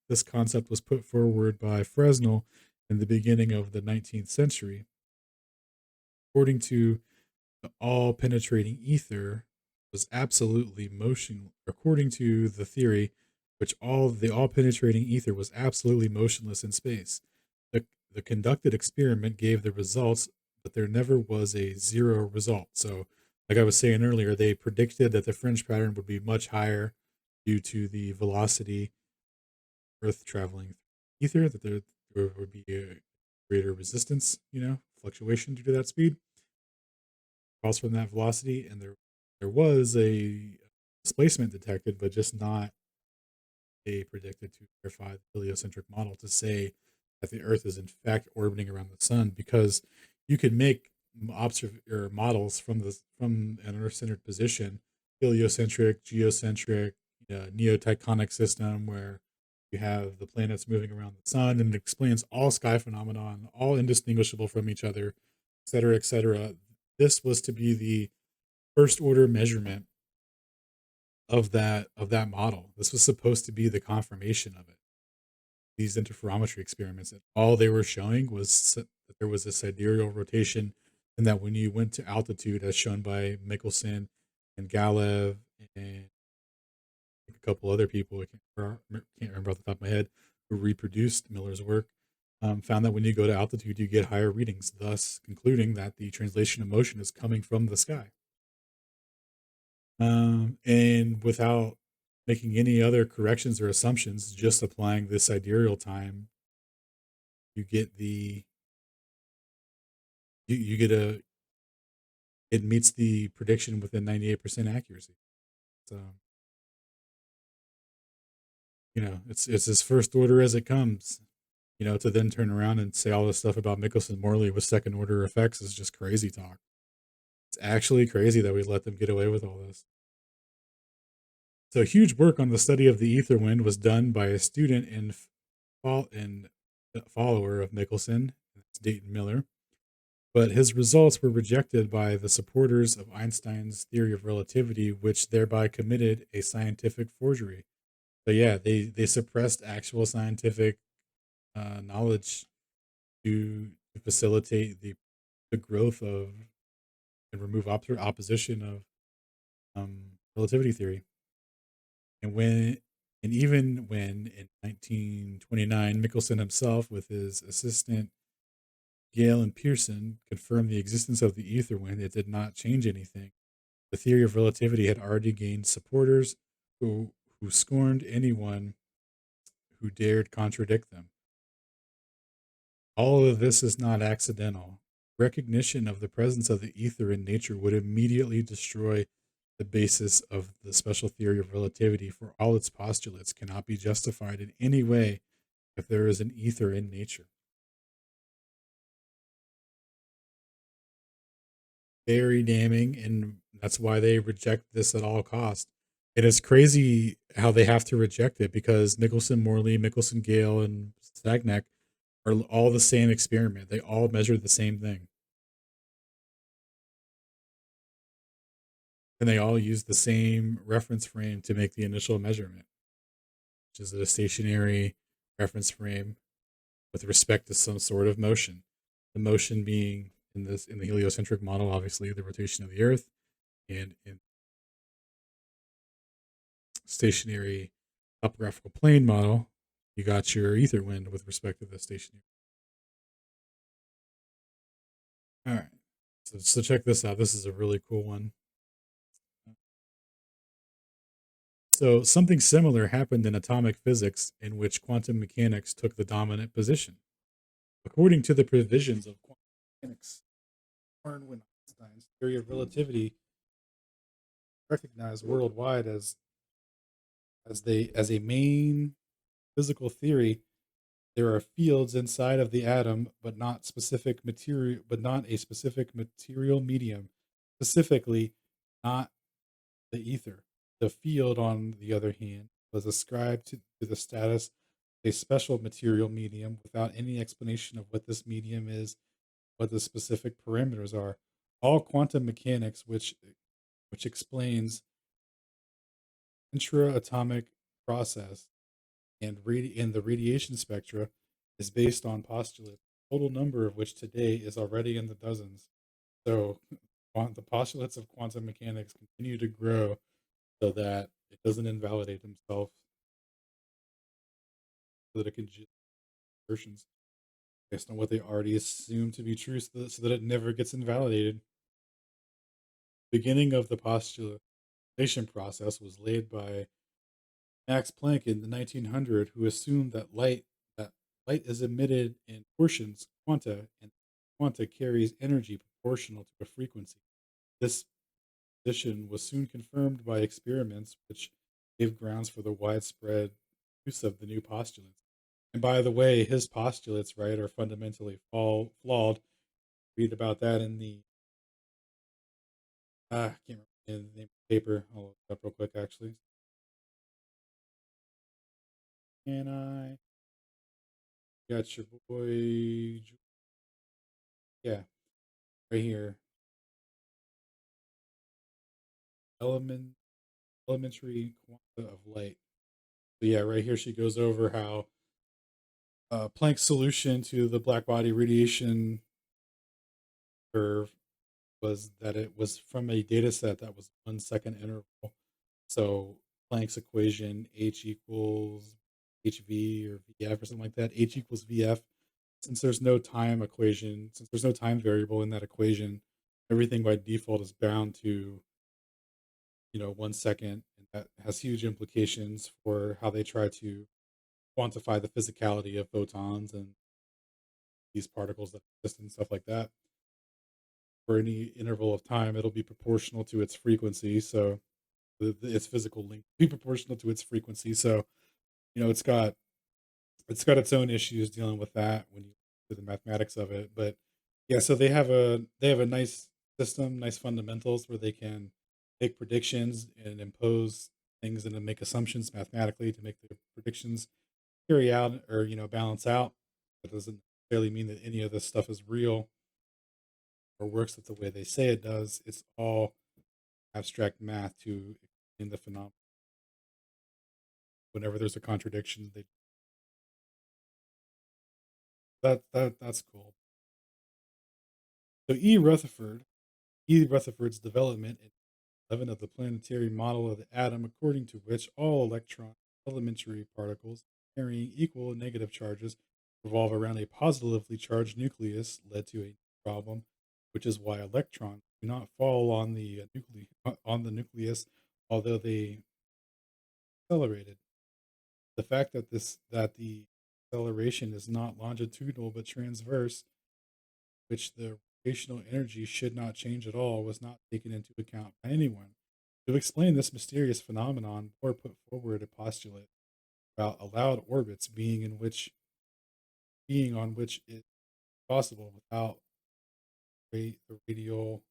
This concept was put forward by Fresnel in the beginning of the 19th century. According to the all penetrating ether was absolutely motion according to the theory which all penetrating ether was absolutely motionless in space. The conducted experiment gave the results, but there never was a zero result. So like I was saying earlier, they predicted that the fringe pattern would be much higher due to the velocity earth traveling ether, that there would be a greater resistance, fluctuation due to that speed falls from that velocity, and there was a displacement detected, but just not a predicted to verify the heliocentric model to say that the Earth is in fact orbiting around the sun, because you could make or models from an Earth-centered position, heliocentric, geocentric, neotectonic system where you have the planets moving around the sun, and it explains all sky phenomenon, all indistinguishable from each other, et cetera, et cetera. This was to be the first order measurement of that model. This was supposed to be the confirmation of it. These interferometry experiments, and all they were showing was that there was a sidereal rotation, and that when you went to altitude, as shown by Michelson and Galev and a couple other people, can't remember off the top of my head, who reproduced Miller's work, found that when you go to altitude, you get higher readings, thus concluding that the translation of motion is coming from the sky. And without making any other corrections or assumptions, just applying the sidereal time, you get you get it meets the prediction within 98% accuracy. So it's as first order as it comes. To then turn around and say all this stuff about Michelson-Morley with second order effects is just crazy talk. It's actually crazy that we let them get away with all this. So huge work on the study of the ether wind was done by a student and follower of Michelson, that's Dayton Miller, but his results were rejected by the supporters of Einstein's theory of relativity, which thereby committed a scientific forgery. So yeah, they suppressed actual scientific knowledge to facilitate the growth of and remove opposition of relativity theory. And when and even when in 1929 Michelson himself with his assistant Gale and Pearson confirmed the existence of the ether wind, it did not change anything. The theory of relativity had already gained supporters who scorned anyone who dared contradict them. All of this is not accidental. Recognition of the presence of the ether in nature would immediately destroy the basis of the special theory of relativity, for all its postulates cannot be justified in any way if there is an ether in nature. Very damning, and that's why they reject this at all costs. It is crazy how they have to reject it, because Michelson-Morley, Michelson-Gale, and Stagnac are all the same experiment. They all measure the same thing, and they all use the same reference frame to make the initial measurement, which is a stationary reference frame with respect to some sort of motion. The motion being in the heliocentric model, obviously the rotation of the Earth, and in stationary topographical plane model, you got your ether wind with respect to the stationary. All right. So check this out. This is a really cool one. So something similar happened in atomic physics, in which quantum mechanics took the dominant position. According to the provisions of mechanics, born when Einstein's theory of relativity recognized worldwide as a main physical theory. There are fields inside of the atom, but not a specific material medium, specifically not the ether. The field, on the other hand, was ascribed to the status of a special material medium without any explanation of what this medium is, what the specific parameters are. All quantum mechanics, which explains intra-atomic process and the radiation spectra, is based on postulates, total number of which today is already in the dozens. So the postulates of quantum mechanics continue to grow so that it doesn't invalidate himself, so that it can just assertions based on what they already assume to be true, so that it never gets invalidated. Beginning of the postulation process was laid by Max Planck in the 1900, who assumed that light is emitted in portions, quanta, and quanta carries energy proportional to a frequency. This position was soon confirmed by experiments, which gave grounds for the widespread use of the new postulates. And by the way, his postulates, right, are fundamentally flawed. Read about that in the I can't remember the name of the paper. I'll look it up real quick, actually. And I got your boy, yeah, right here. Element Elementary quanta of light. So yeah, right here she goes over how Planck's solution to the black body radiation curve was that it was from a data set that was 1 second interval. So Planck's equation H equals HV or VF or something like that. H equals VF. Since there's no time equation, since there's no time variable in that equation, everything by default is bound to 1 second, and that has huge implications for how they try to quantify the physicality of photons and these particles that exist and stuff like that. For any interval of time, it'll be proportional to its frequency. So its physical length will be proportional to its frequency. So it's got its own issues dealing with that when you do the mathematics of it. But yeah, so they have a nice system, nice fundamentals where they can make predictions and impose things and then make assumptions mathematically to make the predictions carry out or balance out. That doesn't necessarily mean that any of this stuff is real or works the way they say it does. It's all abstract math to explain the phenomenon. Whenever there's a contradiction, that's cool. So E. Rutherford's development in 11 of the planetary model of the atom, according to which all electron elementary particles carrying equal negative charges revolve around a positively charged nucleus, led to a problem, which is why electrons do not fall on the nucleus, although they accelerated. The fact that the acceleration is not longitudinal but transverse, which the rotational energy should not change at all, was not taken into account by anyone. To explain this mysterious phenomenon, Bohr put forward a postulate about allowed orbits being on which it is possible without the radial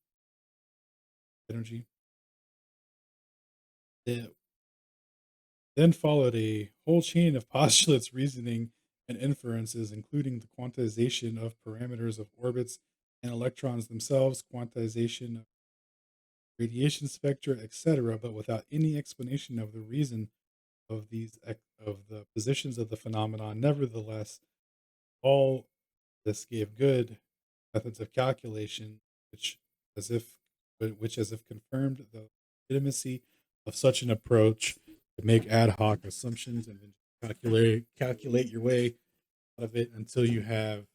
energy. It then followed a whole chain of postulates, reasoning, and inferences, including the quantization of parameters of orbits and electrons themselves, quantization of radiation spectra, etc., but without any explanation of the reason of the positions of the phenomenon. Nevertheless, all this gave good methods of calculation, which as if which as if confirmed the legitimacy of such an approach to make ad hoc assumptions and then calculate your way out of it until you have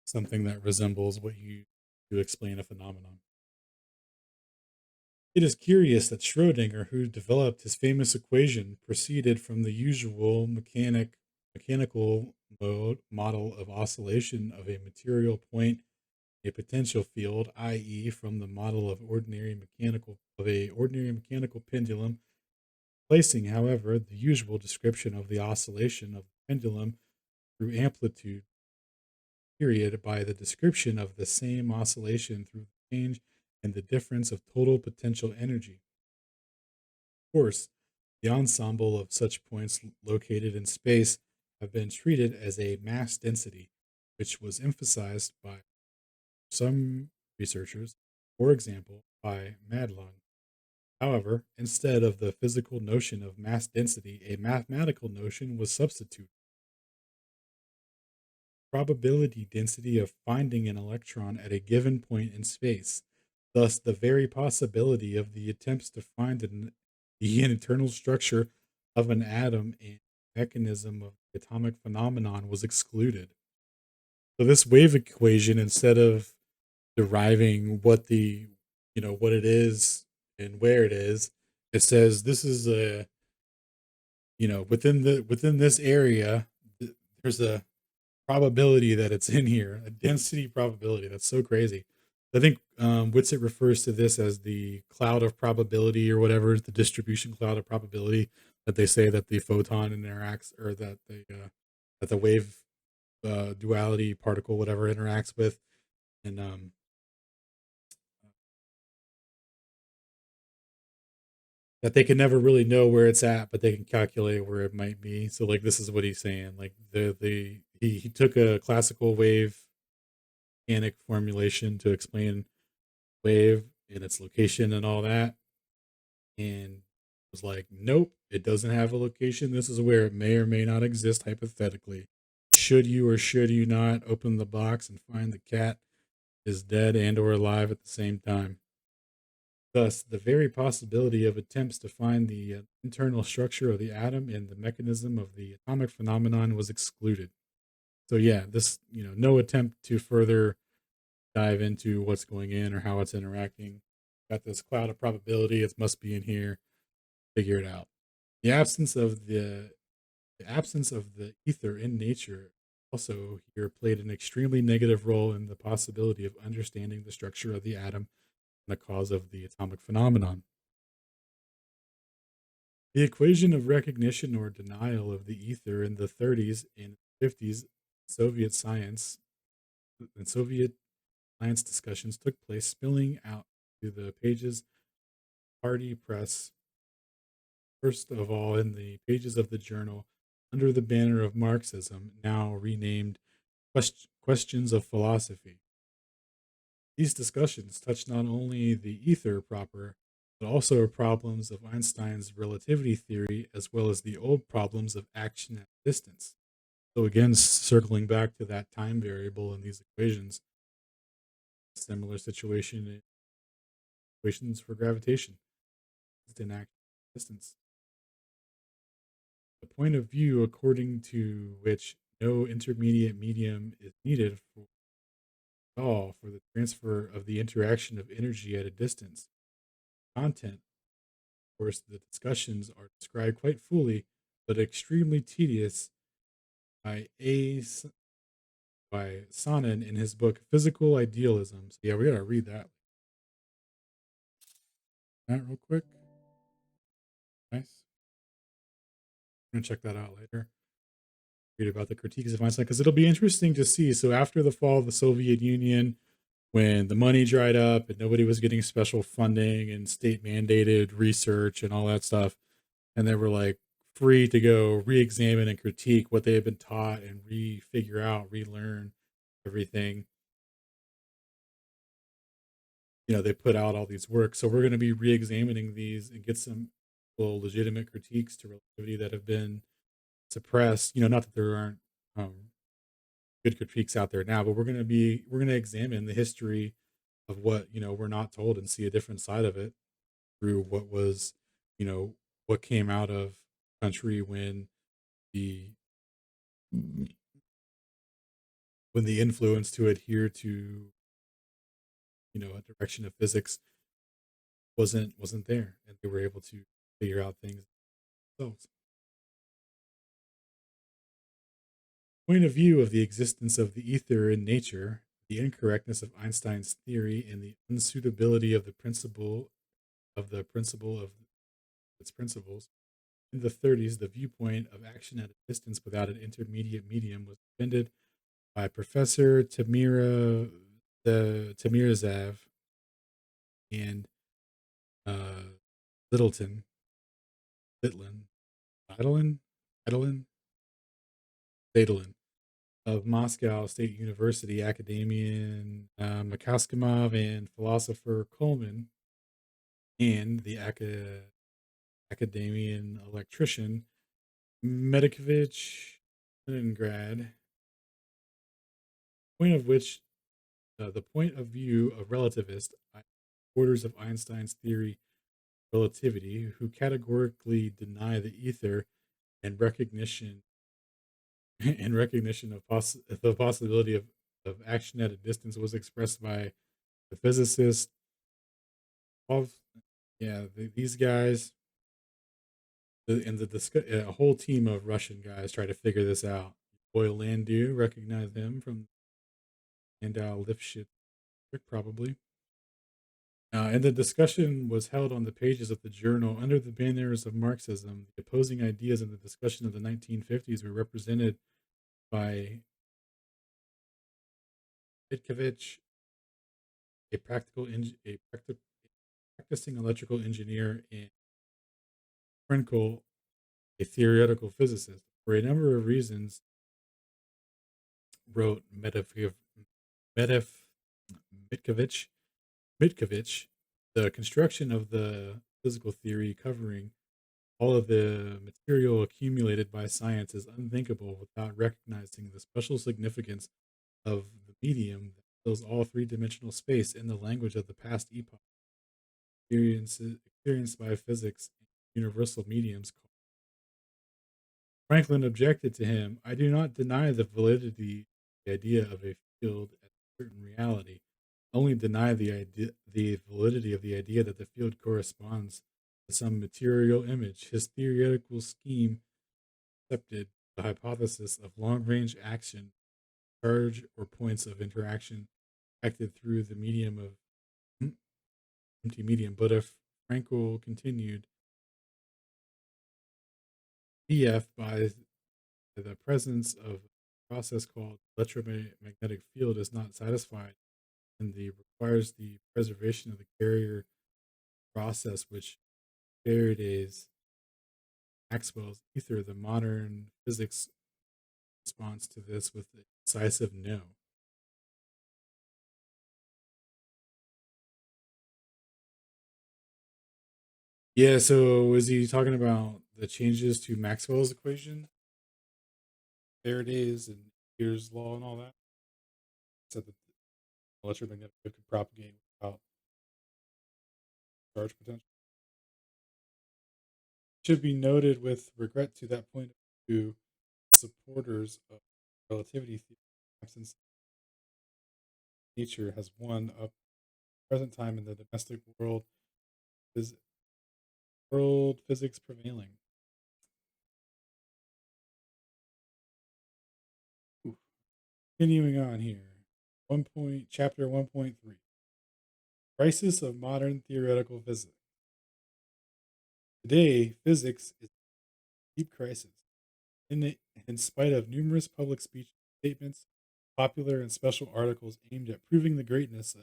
something that resembles what you to explain a phenomenon. It is curious that Schrödinger, who developed his famous equation, proceeded from the usual mechanical model of oscillation of a material point a potential field, i.e., from the model of a ordinary mechanical pendulum, placing, however, the usual description of the oscillation of the pendulum through amplitude period by the description of the same oscillation through the change in the difference of total potential energy. Of course, the ensemble of such points located in space have been treated as a mass density, which was emphasized by some researchers, for example, by Madelung. However, instead of the physical notion of mass density, a mathematical notion was substituted. Probability density of finding an electron at a given point in space. Thus, the very possibility of the attempts to find the internal structure of an atom and mechanism of the atomic phenomenon was excluded. So this wave equation, instead of deriving what it is and where it is, it says this is a, within this area, there's a probability that it's in here, a density probability. That's so crazy. I think Witsit refers to this as the cloud of probability or whatever, the distribution cloud of probability that they say that the photon interacts or that the wave duality particle whatever interacts with, and that they can never really know where it's at, but they can calculate where it might be. So like this is what he's saying. Like he took a classical wave mechanic formulation to explain wave and its location and all that, and was like, nope, it doesn't have a location. This is where it may or may not exist hypothetically. Should you or should you not open the box and find the cat is dead and or alive at the same time? Thus, the very possibility of attempts to find the internal structure of the atom and the mechanism of the atomic phenomenon was excluded. So yeah, this, no attempt to further dive into what's going in or how it's interacting. Got this cloud of probability. It must be in here. Figure it out. The absence of the absence of the ether in nature also here played an extremely negative role in the possibility of understanding the structure of the atom and the cause of the atomic phenomenon. The equation of recognition or denial of the ether in the 30s and 50s Soviet science and Soviet science discussions took place, spilling out to the pages party press, first of all in the pages of the journal under the banner of Marxism, now renamed Questions of Philosophy. These discussions touched not only the ether proper, but also problems of Einstein's relativity theory, as well as the old problems of action at distance. So again, circling back to that time variable in these equations, similar situation in equations for gravitation, in action at distance. The point of view according to which no intermediate medium is needed for all for the transfer of the interaction of energy at a distance. Content, of course, the discussions are described quite fully, but extremely tedious by by Sonnen in his book Physical Idealism. So yeah, we gotta read that real quick. Nice. I'm gonna check that out later. Read about the critiques of Einstein because it'll be interesting to see. So after the fall of the Soviet Union, when the money dried up and nobody was getting special funding and state mandated research and all that stuff, and they were like free to go re-examine and critique what they had been taught and re-figure out, relearn everything. They put out all these works. So we're going to be re-examining these and get some legitimate critiques to relativity that have been suppressed. Not that there aren't good critiques out there now, but we're going to examine the history of what we're not told and see a different side of it through what was you know what came out of country the when the influence to adhere to a direction of physics wasn't there, and they were able to figure out things themselves. Point of view of the existence of the ether in nature. the incorrectness of Einstein's theory and the unsuitability of the principle of its principles. In the 30s, the viewpoint of action at a distance without an intermediate medium was defended by Professor Timirozav and uh, Littleton, Litlin, Idolin, Idolin, Zadolin of Moscow State University, academician Mikhaskimov and philosopher Coleman, and the academician electrician Medikovich Leningrad, point of which the point of view of relativists, supporters of Einstein's theory of relativity, who categorically deny the ether and recognition of the possibility of action at a distance, was expressed by the physicist of these guys and a whole team of Russian guys try to figure this out. Boyle Landau, recognize him from Landau Lifshitz, probably. And the discussion was held on the pages of the journal under the banners of Marxism. The opposing ideas in the discussion of the 1950s were represented by Itkovich, practicing electrical engineer, and Krenkel, a theoretical physicist. For a number of reasons, wrote Mitkovich, the construction of the physical theory covering all of the material accumulated by science is unthinkable without recognizing the special significance of the medium that fills all three-dimensional space in the language of the past epoch, experienced by physics and universal mediums. Franklin objected to him. I do not deny the validity of the idea of a field as a certain reality. I only deny the validity of the idea that the field corresponds to some material image. His theoretical scheme accepted the hypothesis of long-range action, charge, or points of interaction acted through the medium of empty medium. But if Frankel continued, EF by the presence of a process called electromagnetic field is not satisfied and requires the preservation of the carrier process, which Faraday's Maxwell's ether. The modern physics response to this with a decisive no. Yeah, so is he talking about the changes to Maxwell's equation, Faraday's and Ampere's law and all that? Said that the electromagnetic field could propagate without charge potential. Should be noted with regret to that point of view, supporters of relativity theory, absence of nature has won up present time in the domestic world is world physics prevailing. Ooh. Continuing on here. Chapter 1.3. Crisis of modern theoretical physics. Today, physics is a deep crisis. In spite of numerous public speech statements, popular and special articles aimed at proving the greatness of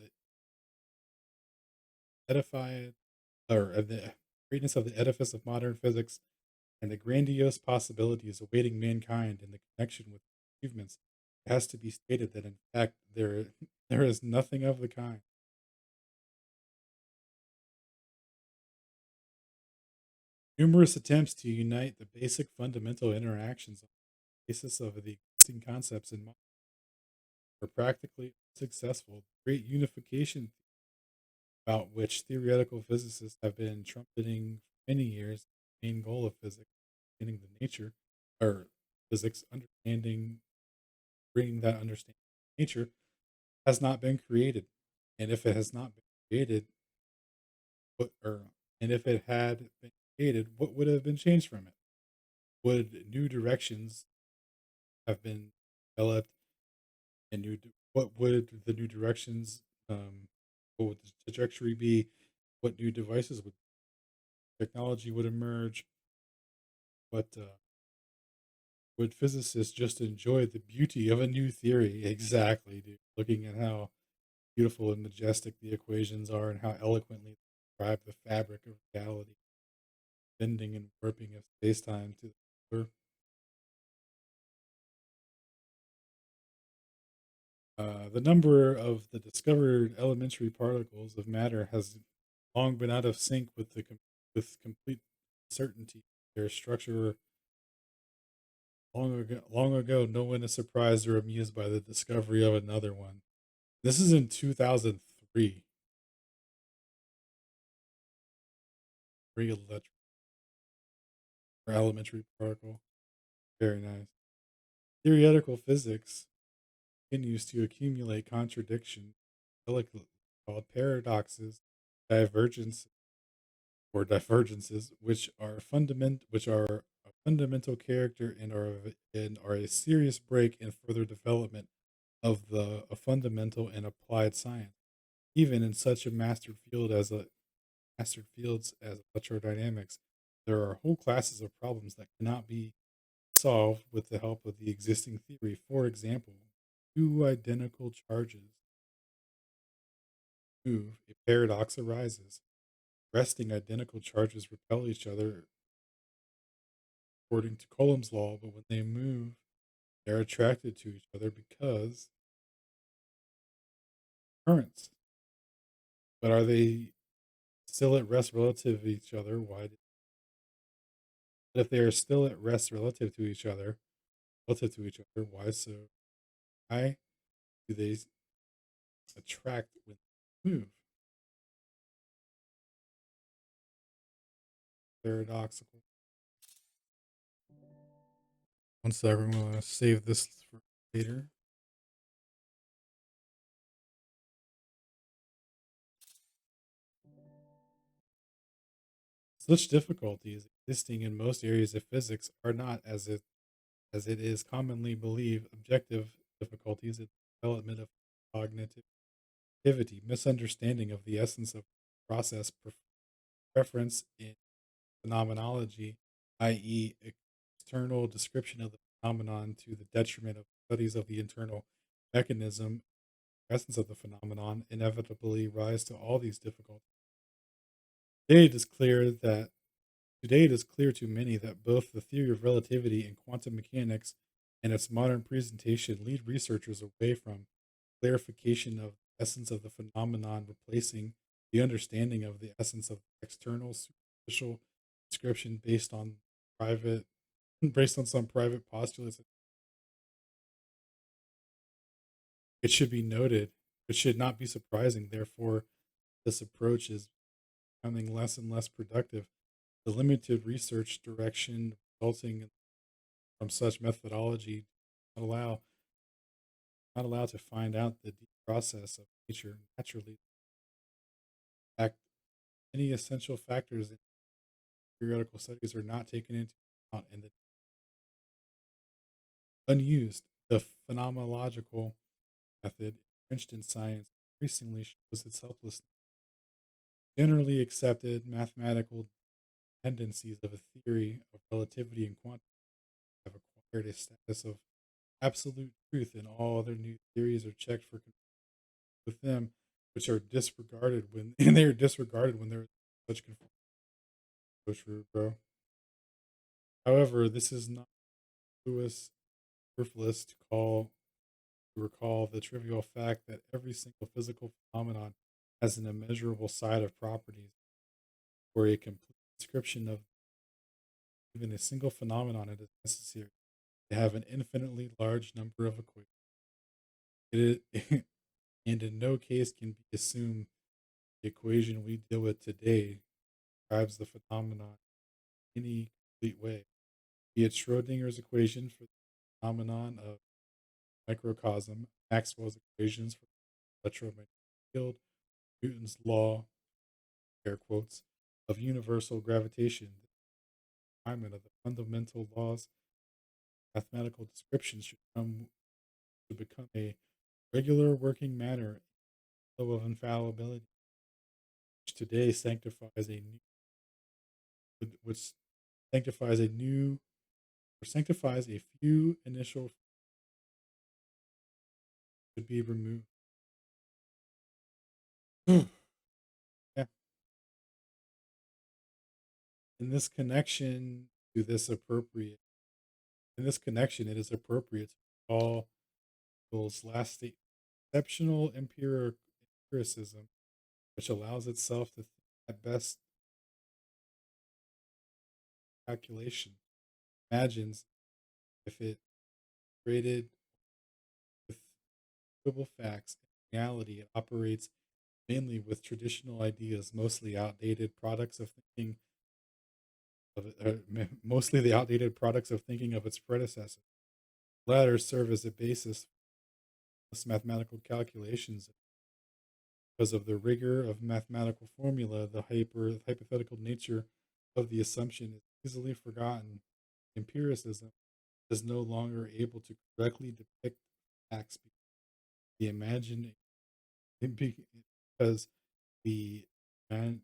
edified of the greatness of the edifice of modern physics and the grandiose possibilities awaiting mankind in the connection with achievements, it has to be stated that in fact there is nothing of the kind. Numerous attempts to unite the basic fundamental interactions on the basis of the existing concepts in mind were practically unsuccessful. The great unification about which theoretical physicists have been trumpeting for many years, the main goal of physics, understanding the nature, or physics, understanding, bringing that understanding of nature, has not been created. And if it has not been created, what, or, and if it had been created, what would have been changed from it? Would new directions have been developed and new What would the new directions, what would the trajectory be? What new devices would technology would emerge? What would physicists just enjoy the beauty of a new theory? Exactly, dude. Looking at how beautiful and majestic the equations are and how eloquently they describe the fabric of reality, bending and warping of space-time to the core. The number of the discovered elementary particles of matter has long been out of sync with with complete certainty. Their structure long ago, no one is surprised or amused by the discovery of another one. This is in 2003. Three electron or elementary particle. Very nice. Theoretical physics continues to accumulate contradiction, delicately called paradoxes, divergence divergences, which are a fundamental character and are a serious break in further development of the a fundamental and applied science, even in such a mastered fields as electrodynamics. There are whole classes of problems that cannot be solved with the help of the existing theory. For example, two identical charges move, a paradox arises. Resting identical charges repel each other according to Coulomb's law, but when they move, they're attracted to each other because currents. But are they still at rest relative to each other? But if they are still at rest relative to each other, why do they attract when they move? Paradoxical. One second, I'm gonna save this for later. Such difficulties existing in most areas of physics are not, as it is commonly believed, objective difficulties in the development of cognitive activity, misunderstanding of the essence of process, preference in phenomenology, i.e., external description of the phenomenon to the detriment of studies of the internal mechanism, essence of the phenomenon, inevitably rise to all these difficulties. Today it is clear that Today it is clear to many that both the theory of relativity and quantum mechanics and its modern presentation lead researchers away from clarification of the essence of the phenomenon, replacing the understanding of the essence of external superficial description private based on some private postulates. It should be noted, it should not be surprising, therefore, this approach is becoming less and less productive. The limited research direction resulting from such methodology not allow not allowed to find out the deep process of nature naturally. In fact, many essential factors in theoretical studies are not taken into account and unused. The phenomenological method entrenched in science increasingly shows its helplessness. Generally accepted mathematical tendencies of a theory of relativity and quantum have acquired a status of absolute truth, and all other new theories are checked for with them, which are disregarded when and they are disregarded when there is such confusion. So true, bro. However, this is not superfluous to recall the trivial fact that every single physical phenomenon has an immeasurable set of properties. For a complete description of even a single phenomenon, it is necessary to have an infinitely large number of equations. It is, and in no case can be assumed the equation we deal with today describes the phenomenon in any complete way, be it Schrodinger's equation for the phenomenon of microcosm, Maxwell's equations for the electromagnetic field, Newton's law, air quotes, of universal gravitation, the requirement of the fundamental laws, mathematical descriptions should become a regular working matter, flow of infallibility, which today which sanctifies a new or sanctifies a few initial should be removed. Yeah. In this connection to this appropriate in this connection, it is appropriate to call those last state exceptional empiricism, which allows itself to think at best calculation, imagines if it created with provable facts. In reality, it operates mainly with traditional ideas, mostly outdated products of thinking mostly the outdated products of thinking of its predecessor. The latter serve as a basis for mathematical calculations because of the rigor of mathematical formula. The hypothetical nature of the assumption is easily forgotten. Empiricism is no longer able to correctly depict facts because the imagination because the man,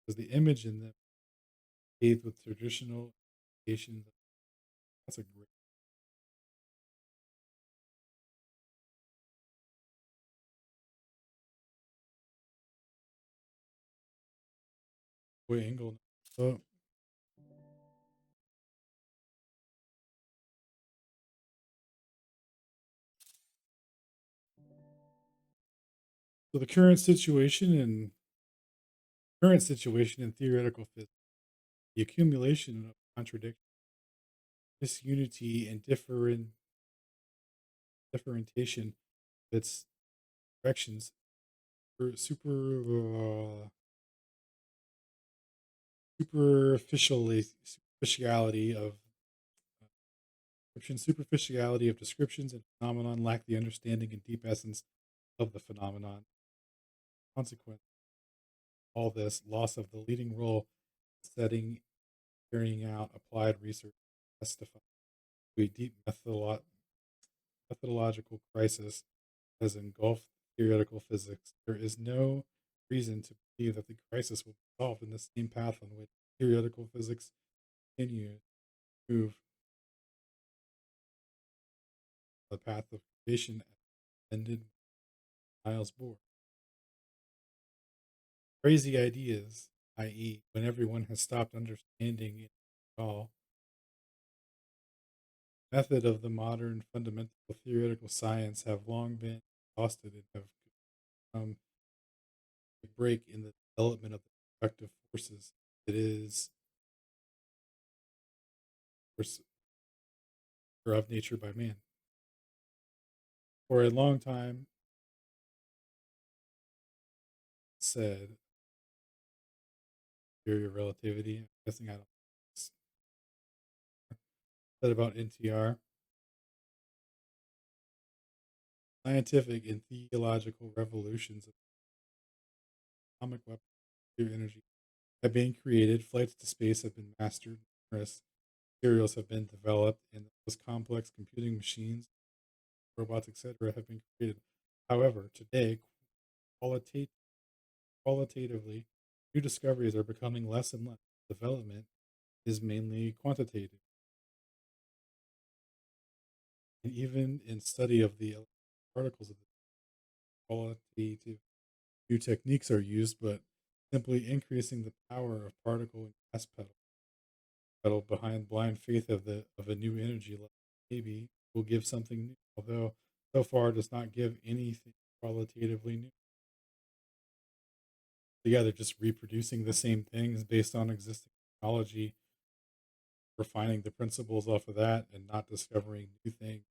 because the image in them bathed with traditional associations. That's a great way angle. So, so the current situation in theoretical physics, the accumulation of contradiction, disunity, and differentiation of its directions, superficiality of descriptions and phenomenon lack the understanding and deep essence of the phenomenon. Consequence, all this loss of the leading role setting carrying out applied research testify to a deep methodological crisis has engulfed theoretical physics. There is no reason to believe that the crisis will be solved in the same path on which theoretical physics continues to move the path of creation ended Niles Bohr. Crazy ideas, i.e., when everyone has stopped understanding it all, method of the modern fundamental theoretical science have long been exhausted and have become a break in the development of the productive forces that is force or of nature by man. For a long time said theory of relativity, I'm guessing I don't said about NTR, scientific and theological revolutions of atomic weapons, nuclear energy have been created, flights to space have been mastered, numerous materials have been developed, and the most complex computing machines, robots, etc., have been created. However, today, qualita- qualitatively, new discoveries are becoming less and less. Development is mainly quantitative, and even in study of the particles of the qualitative, new techniques are used, but simply increasing the power of particle and gas pedal behind blind faith of a new energy level maybe will give something new, although so far does not give anything qualitatively new. So yeah, they're just reproducing the same things based on existing technology, refining the principles off of that, and not discovering new things.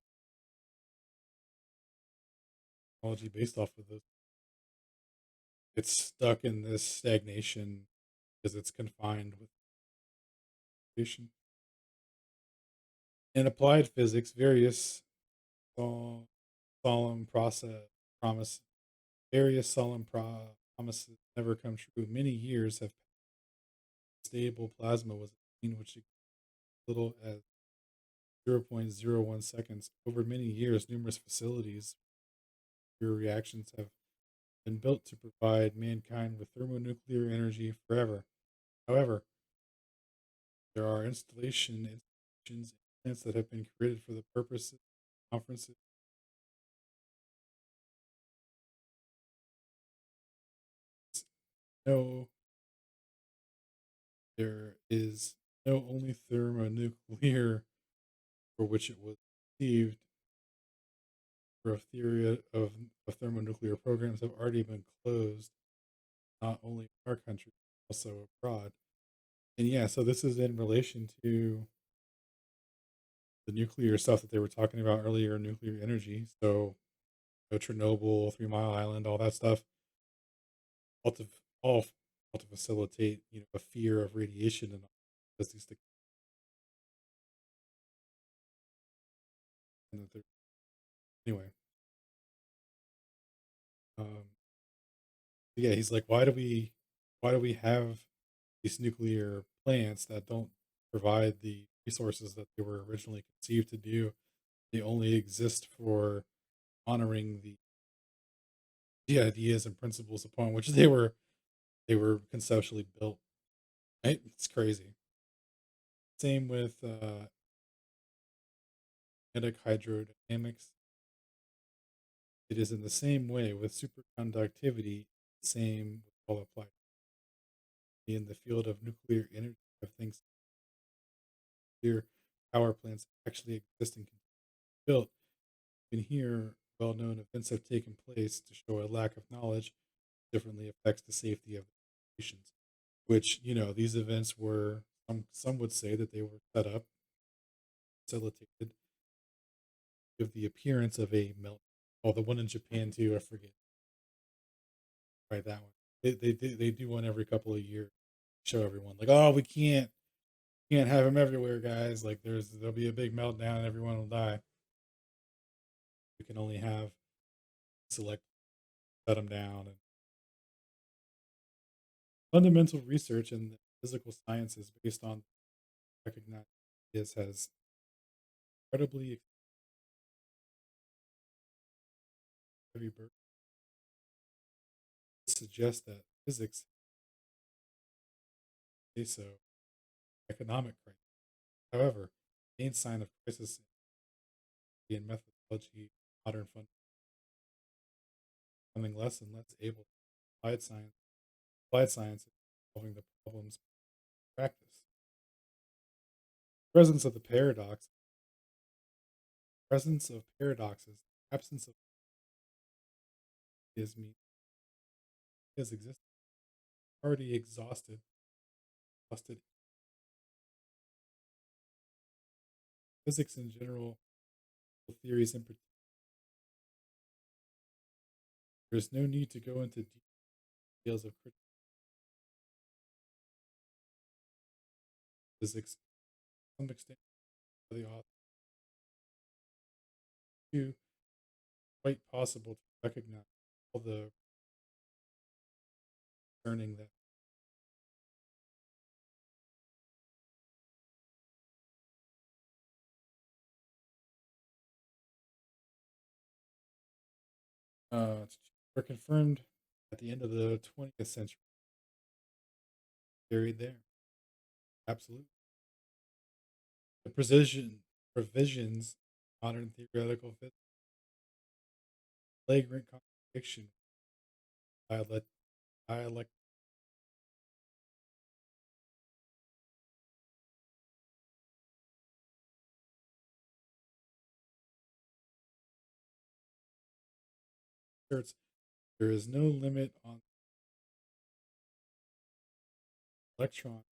Technology based off of those, it's stuck in this stagnation because it's confined with creation. In applied physics, various sol- solemn process promise various promises never come true. Many years have stable plasma was obtained, which little as 0.01 seconds. Over many years, numerous facilities nuclear reactions have been built to provide mankind with thermonuclear energy forever. However, there are installations and plants that have been created for the purpose of conferences. No, there is no only thermonuclear for which it was conceived for a theory of thermonuclear programs have already been closed, not only in our country, but also abroad. And yeah, so this is in relation to the nuclear stuff that they were talking about earlier, nuclear energy. So, Chernobyl, 3 Mile Island, all that stuff, all to all, all to facilitate, a fear of radiation and all. Because these things, and that anyway. Um, yeah, he's like, why do we have these nuclear plants that don't provide the resources that they were originally conceived to do? They only exist for honoring the ideas and principles upon which they were conceptually built. Right? It's crazy. Same with kinetic hydrodynamics. It is in the same way with superconductivity, same with all applied in the field of nuclear energy of things nuclear power plants actually exist and can be built. You can hear well-known events have taken place to show a lack of knowledge differently affects the safety of the nations. Which, these events were some would say that they were set up, facilitated, give the appearance of a melt. Oh, the one in Japan too, I forget. Right, that one. They do one every couple of years. Show everyone like, oh, we can't have them everywhere, guys. Like, there'll be a big meltdown, and everyone will die. We can only have select shut them down. And fundamental research in the physical sciences based on recognized ideas has incredibly heavy burden. Suggests that physics say so economic crisis. However, the main sign of crisis in methodology, modern fund becoming less and less able to applied science, solving the problems of practice. Presence of the paradox, presence of paradoxes, absence of is mean is existence already exhausted physics in general, theories in particular. There is no need to go into details of critical physics to some extent by the author. Too quite possible to recognize all the learning that were confirmed at the end of the 20th century. Buried there. Absolutely. The provisions of modern theoretical physics, flagrant contradiction, dialect, dialect asserts there is no limit on electron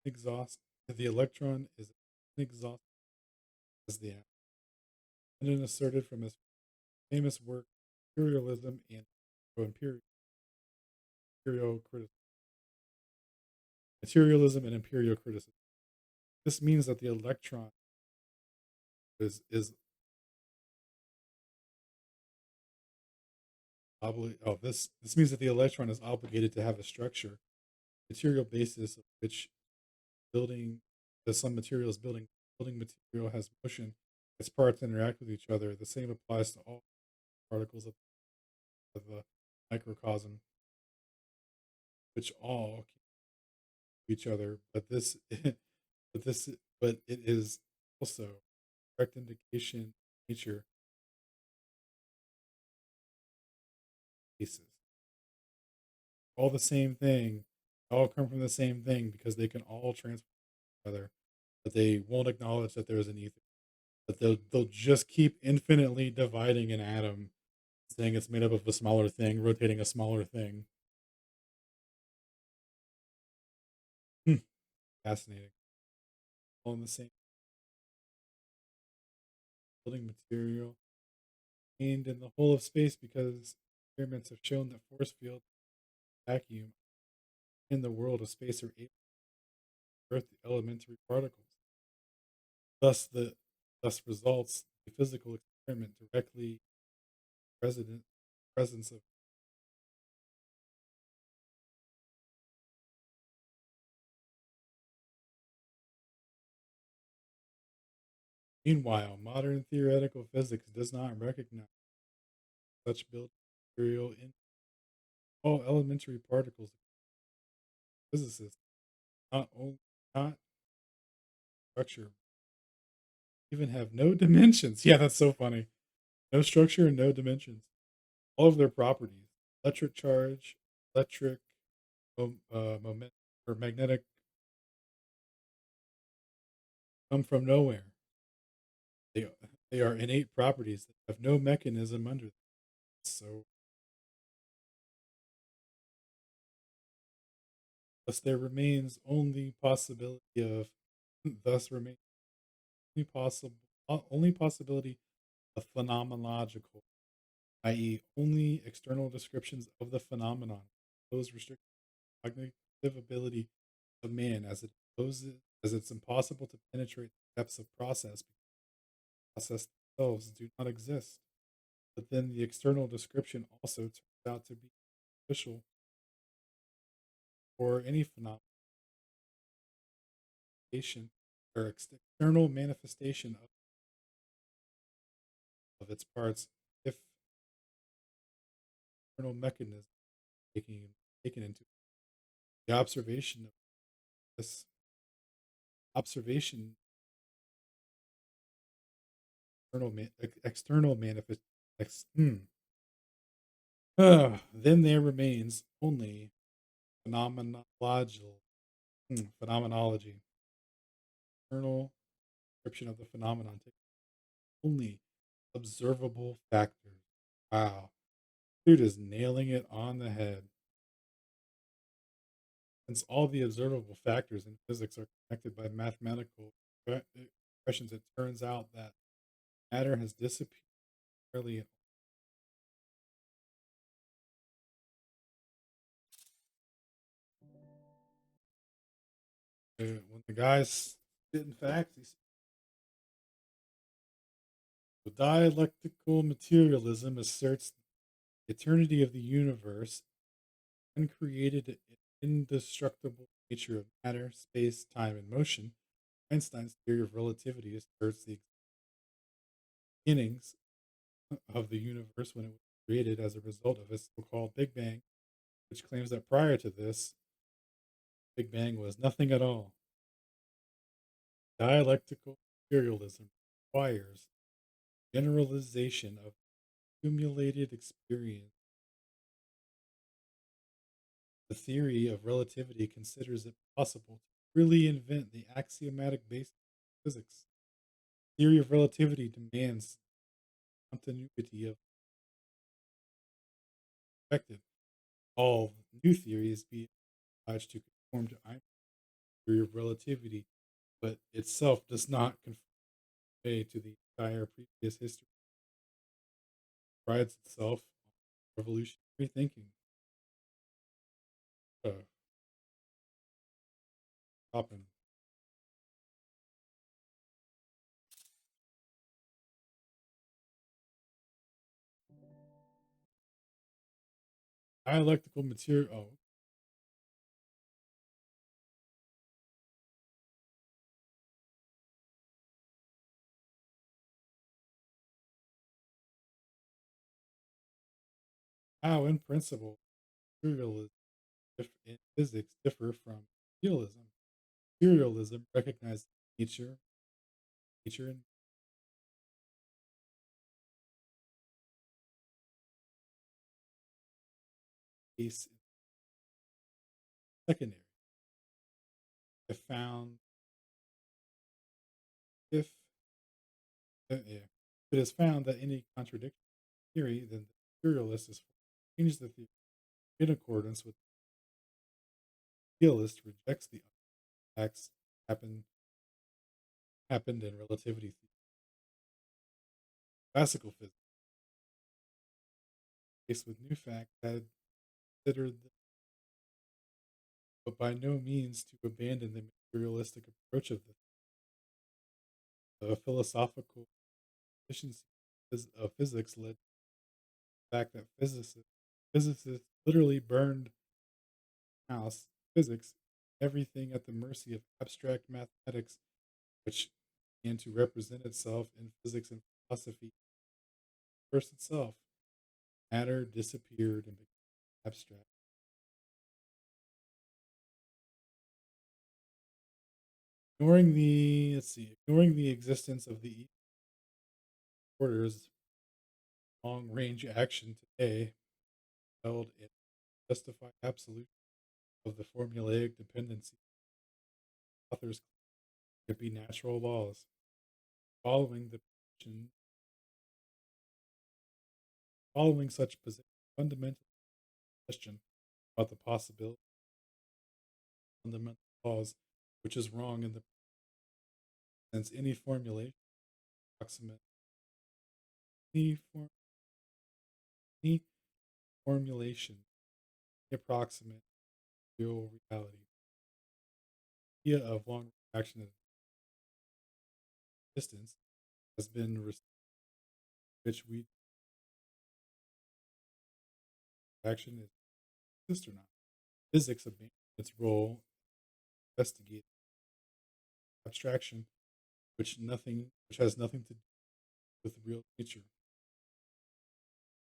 exhaust. The electron is inexhaustible as the atom. And asserted from his famous work, Imperialism and Imperial, imperial criticism. Materialism and imperial criticism. This means that the electron is this means that the electron is obligated to have a structure, material basis of which building that some materials building material has motion. Its parts interact with each other. The same applies to all particles of. of the microcosm, which all keep each other. But this, but it is also direct indication of nature cases. All the same thing, all come from the same thing because they can all transform each other, but they won't acknowledge that there's an ether. But they'll just keep infinitely dividing an atom, saying it's made up of a smaller thing, rotating a smaller thing. Hmm, fascinating. All in the same building material contained in the whole of space because experiments have shown that force field vacuum in the world of space are able to earth the elementary particles. Thus the thus results a physical experiment directly present presence of. Meanwhile, modern theoretical physics does not recognize such building material in all elementary particles. Physicists not only not structure, even have no dimensions. Yeah, that's so funny. No structure and no dimensions. All of their properties, electric charge, electric moment, or magnetic, come from nowhere. They they are innate properties that have no mechanism under them. So thus there remains only possibility of thus remains only possible only possibility of phenomenological, i.e., only external descriptions of the phenomenon. Those restrict cognitive ability of man as it's impossible to penetrate the depths of process because process themselves do not exist. But then the external description also turns out to be official for any phenomenalization or external manifestation of its parts if external mechanism taken taken into the observation of this observation external manifest then there remains only phenomenological phenomenology, external description of the phenomenon, only observable factors. Wow, dude is nailing it on the head. Since all the observable factors in physics are connected by mathematical expressions, it turns out that matter has disappeared entirely. When the guy's spitting facts, he's dialectical materialism asserts the eternity of the universe, uncreated indestructible nature of matter, space, time, and motion. Einstein's theory of relativity asserts the beginnings of the universe when it was created as a result of a so called Big Bang, which claims that prior to this, Big Bang was nothing at all. Dialectical materialism requires generalization of accumulated experience. The theory of relativity considers it possible to really invent the axiomatic basis of physics. The theory of relativity demands continuity of perspective. All new theories be obliged to conform to Einstein's theory of relativity, but itself does not conform to the entire previous history. It prides itself on revolutionary thinking. Uh, Stopping. Dialectical material. Oh, How, in principle, materialism in physics differ from realism. Materialism recognizes nature and space in secondary. If found, if yeah, it is found that any contradiction in theory, then the materialist is forced to change the theory in accordance with the realist rejects the facts happened happened in relativity theory. Classical physics, faced with new facts, had considered but by no means to abandon the materialistic approach of the philosophical efficiency of physics led to the fact that physicists literally burned house physics, everything at the mercy of abstract mathematics, which began to represent itself in physics and philosophy first itself. Matter disappeared and became abstract. Ignoring the existence of the orders, long range action today held in justified absolute of the formulaic dependency. Authors could be natural laws. Following the position, following such position, fundamental question about the possibility of fundamental laws, which is wrong in the sense any formulation approximate any, form, any formulation approximate real reality. The idea of long action at distance has been received, which we action is exist or not. Physics abandons its role to investigate abstraction, which has nothing to do with real nature.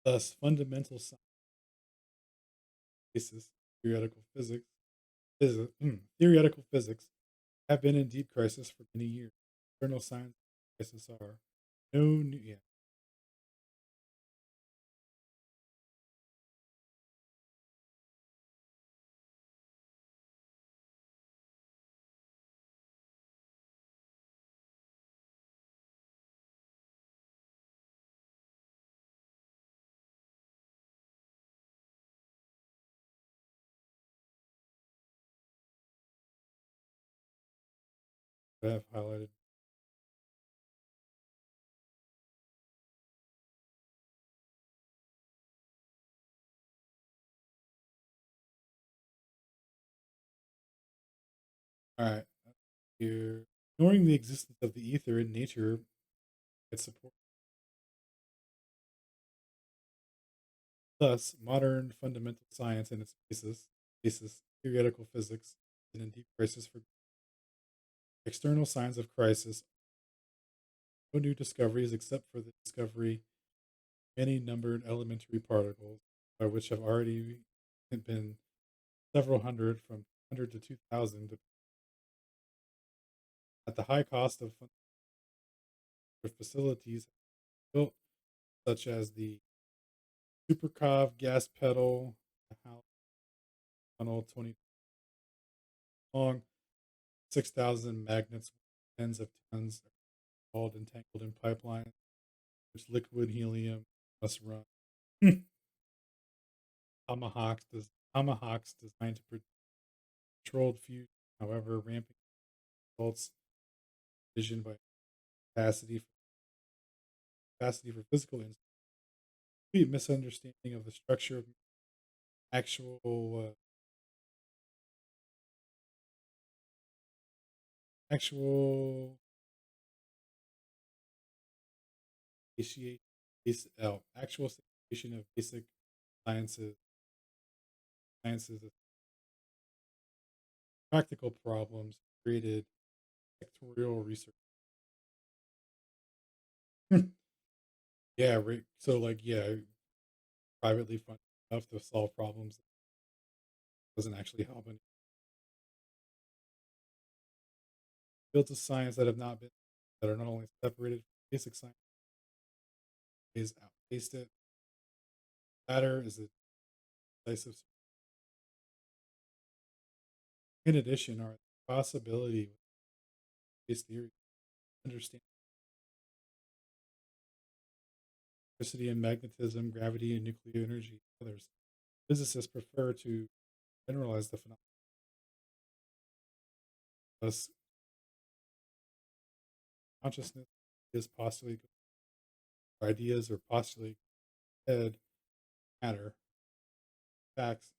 Thus, fundamental science basis theoretical physics have been in deep crisis for many years. External science crisis are no new. Yeah, I have highlighted. All right, here ignoring the existence of the ether in nature, it supports. Thus, modern fundamental science and its basis theoretical physics, is in deep crisis for external signs of crisis. No new discoveries except for the discovery of many numbered elementary particles, by which have already been several hundred, from 100 to 2,000, at the high cost of facilities built, such as the Supercov gas pedal, the house tunnel 20 long, 6,000 magnets, tens of tons, all entangled in pipelines, which liquid helium must run. Tomahawks designed to produce controlled fusion, however, ramping results vision by capacity for, capacity for physical instance, complete misunderstanding of the structure of actual actual satiation, actual satiation of basic sciences, sciences, practical problems created sectorial research. Yeah, right. So like, yeah, privately funded enough to solve problems doesn't actually help any fields of science that have not been that are not only separated from basic science is outpaced it. Matter is a decisive. In addition, are the possibility with space theory understand electricity and magnetism, gravity and nuclear energy, and others. Physicists prefer to generalize the phenomenon. Thus, consciousness is postulated, or ideas or postulated head matter. Facts,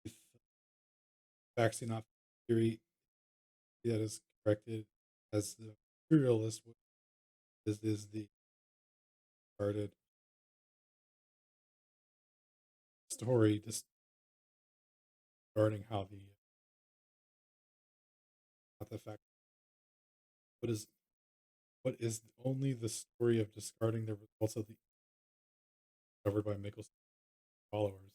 if facts do not theory that is corrected as the materialist is the started story just regarding how the not the fact what is what is only the story of discarding the results of the covered by Michelson followers.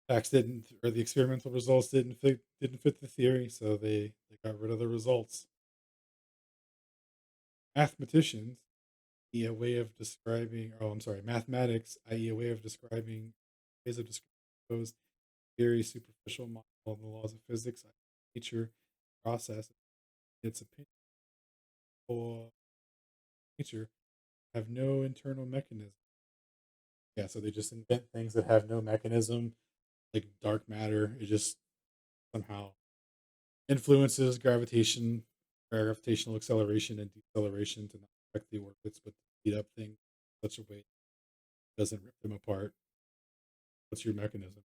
Facts didn't, or the experimental results didn't fit the theory, so they got rid of the results. Mathematicians, i.e., a way of describing. Oh, I'm sorry, mathematics, i.e., a way of describing ways of describing very superficial model of the laws of physics, nature, process, its opinion or nature have no internal mechanism. Yeah, so they just invent things that have no mechanism, like dark matter. It just somehow influences gravitational acceleration and deceleration to not affect the orbits, but to speed up things in such a way it doesn't rip them apart. What's your mechanism?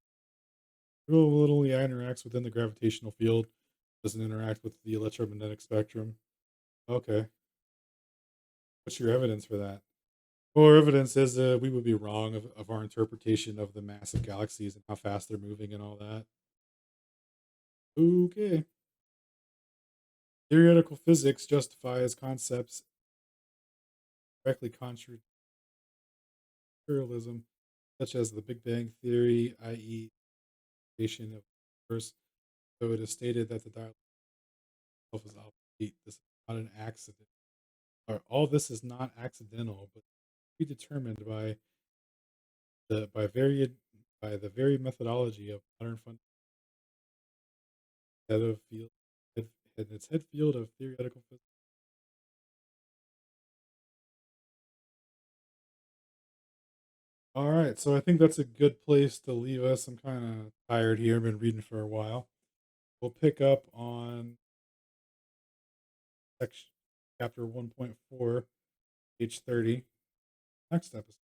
Well, it only interacts within the gravitational field, doesn't interact with the electromagnetic spectrum. Okay. What's your evidence for that? Or evidence is that we would be wrong of our interpretation of the massive galaxies and how fast they're moving and all that. Okay. Theoretical physics justifies concepts directly contrary to materialism, such as the Big Bang Theory, i.e., creation of the universe. So it is stated that the dialogue itself is obsolete. This is not an accident. Or all this is not accidental, but predetermined the by very by the very methodology of modern fund head of field head, and its head field of theoretical physics. All right, so I think that's a good place to leave us. I'm kind of tired here. I've been reading for a while. We'll pick up on section chapter 1.4, page 30, next episode.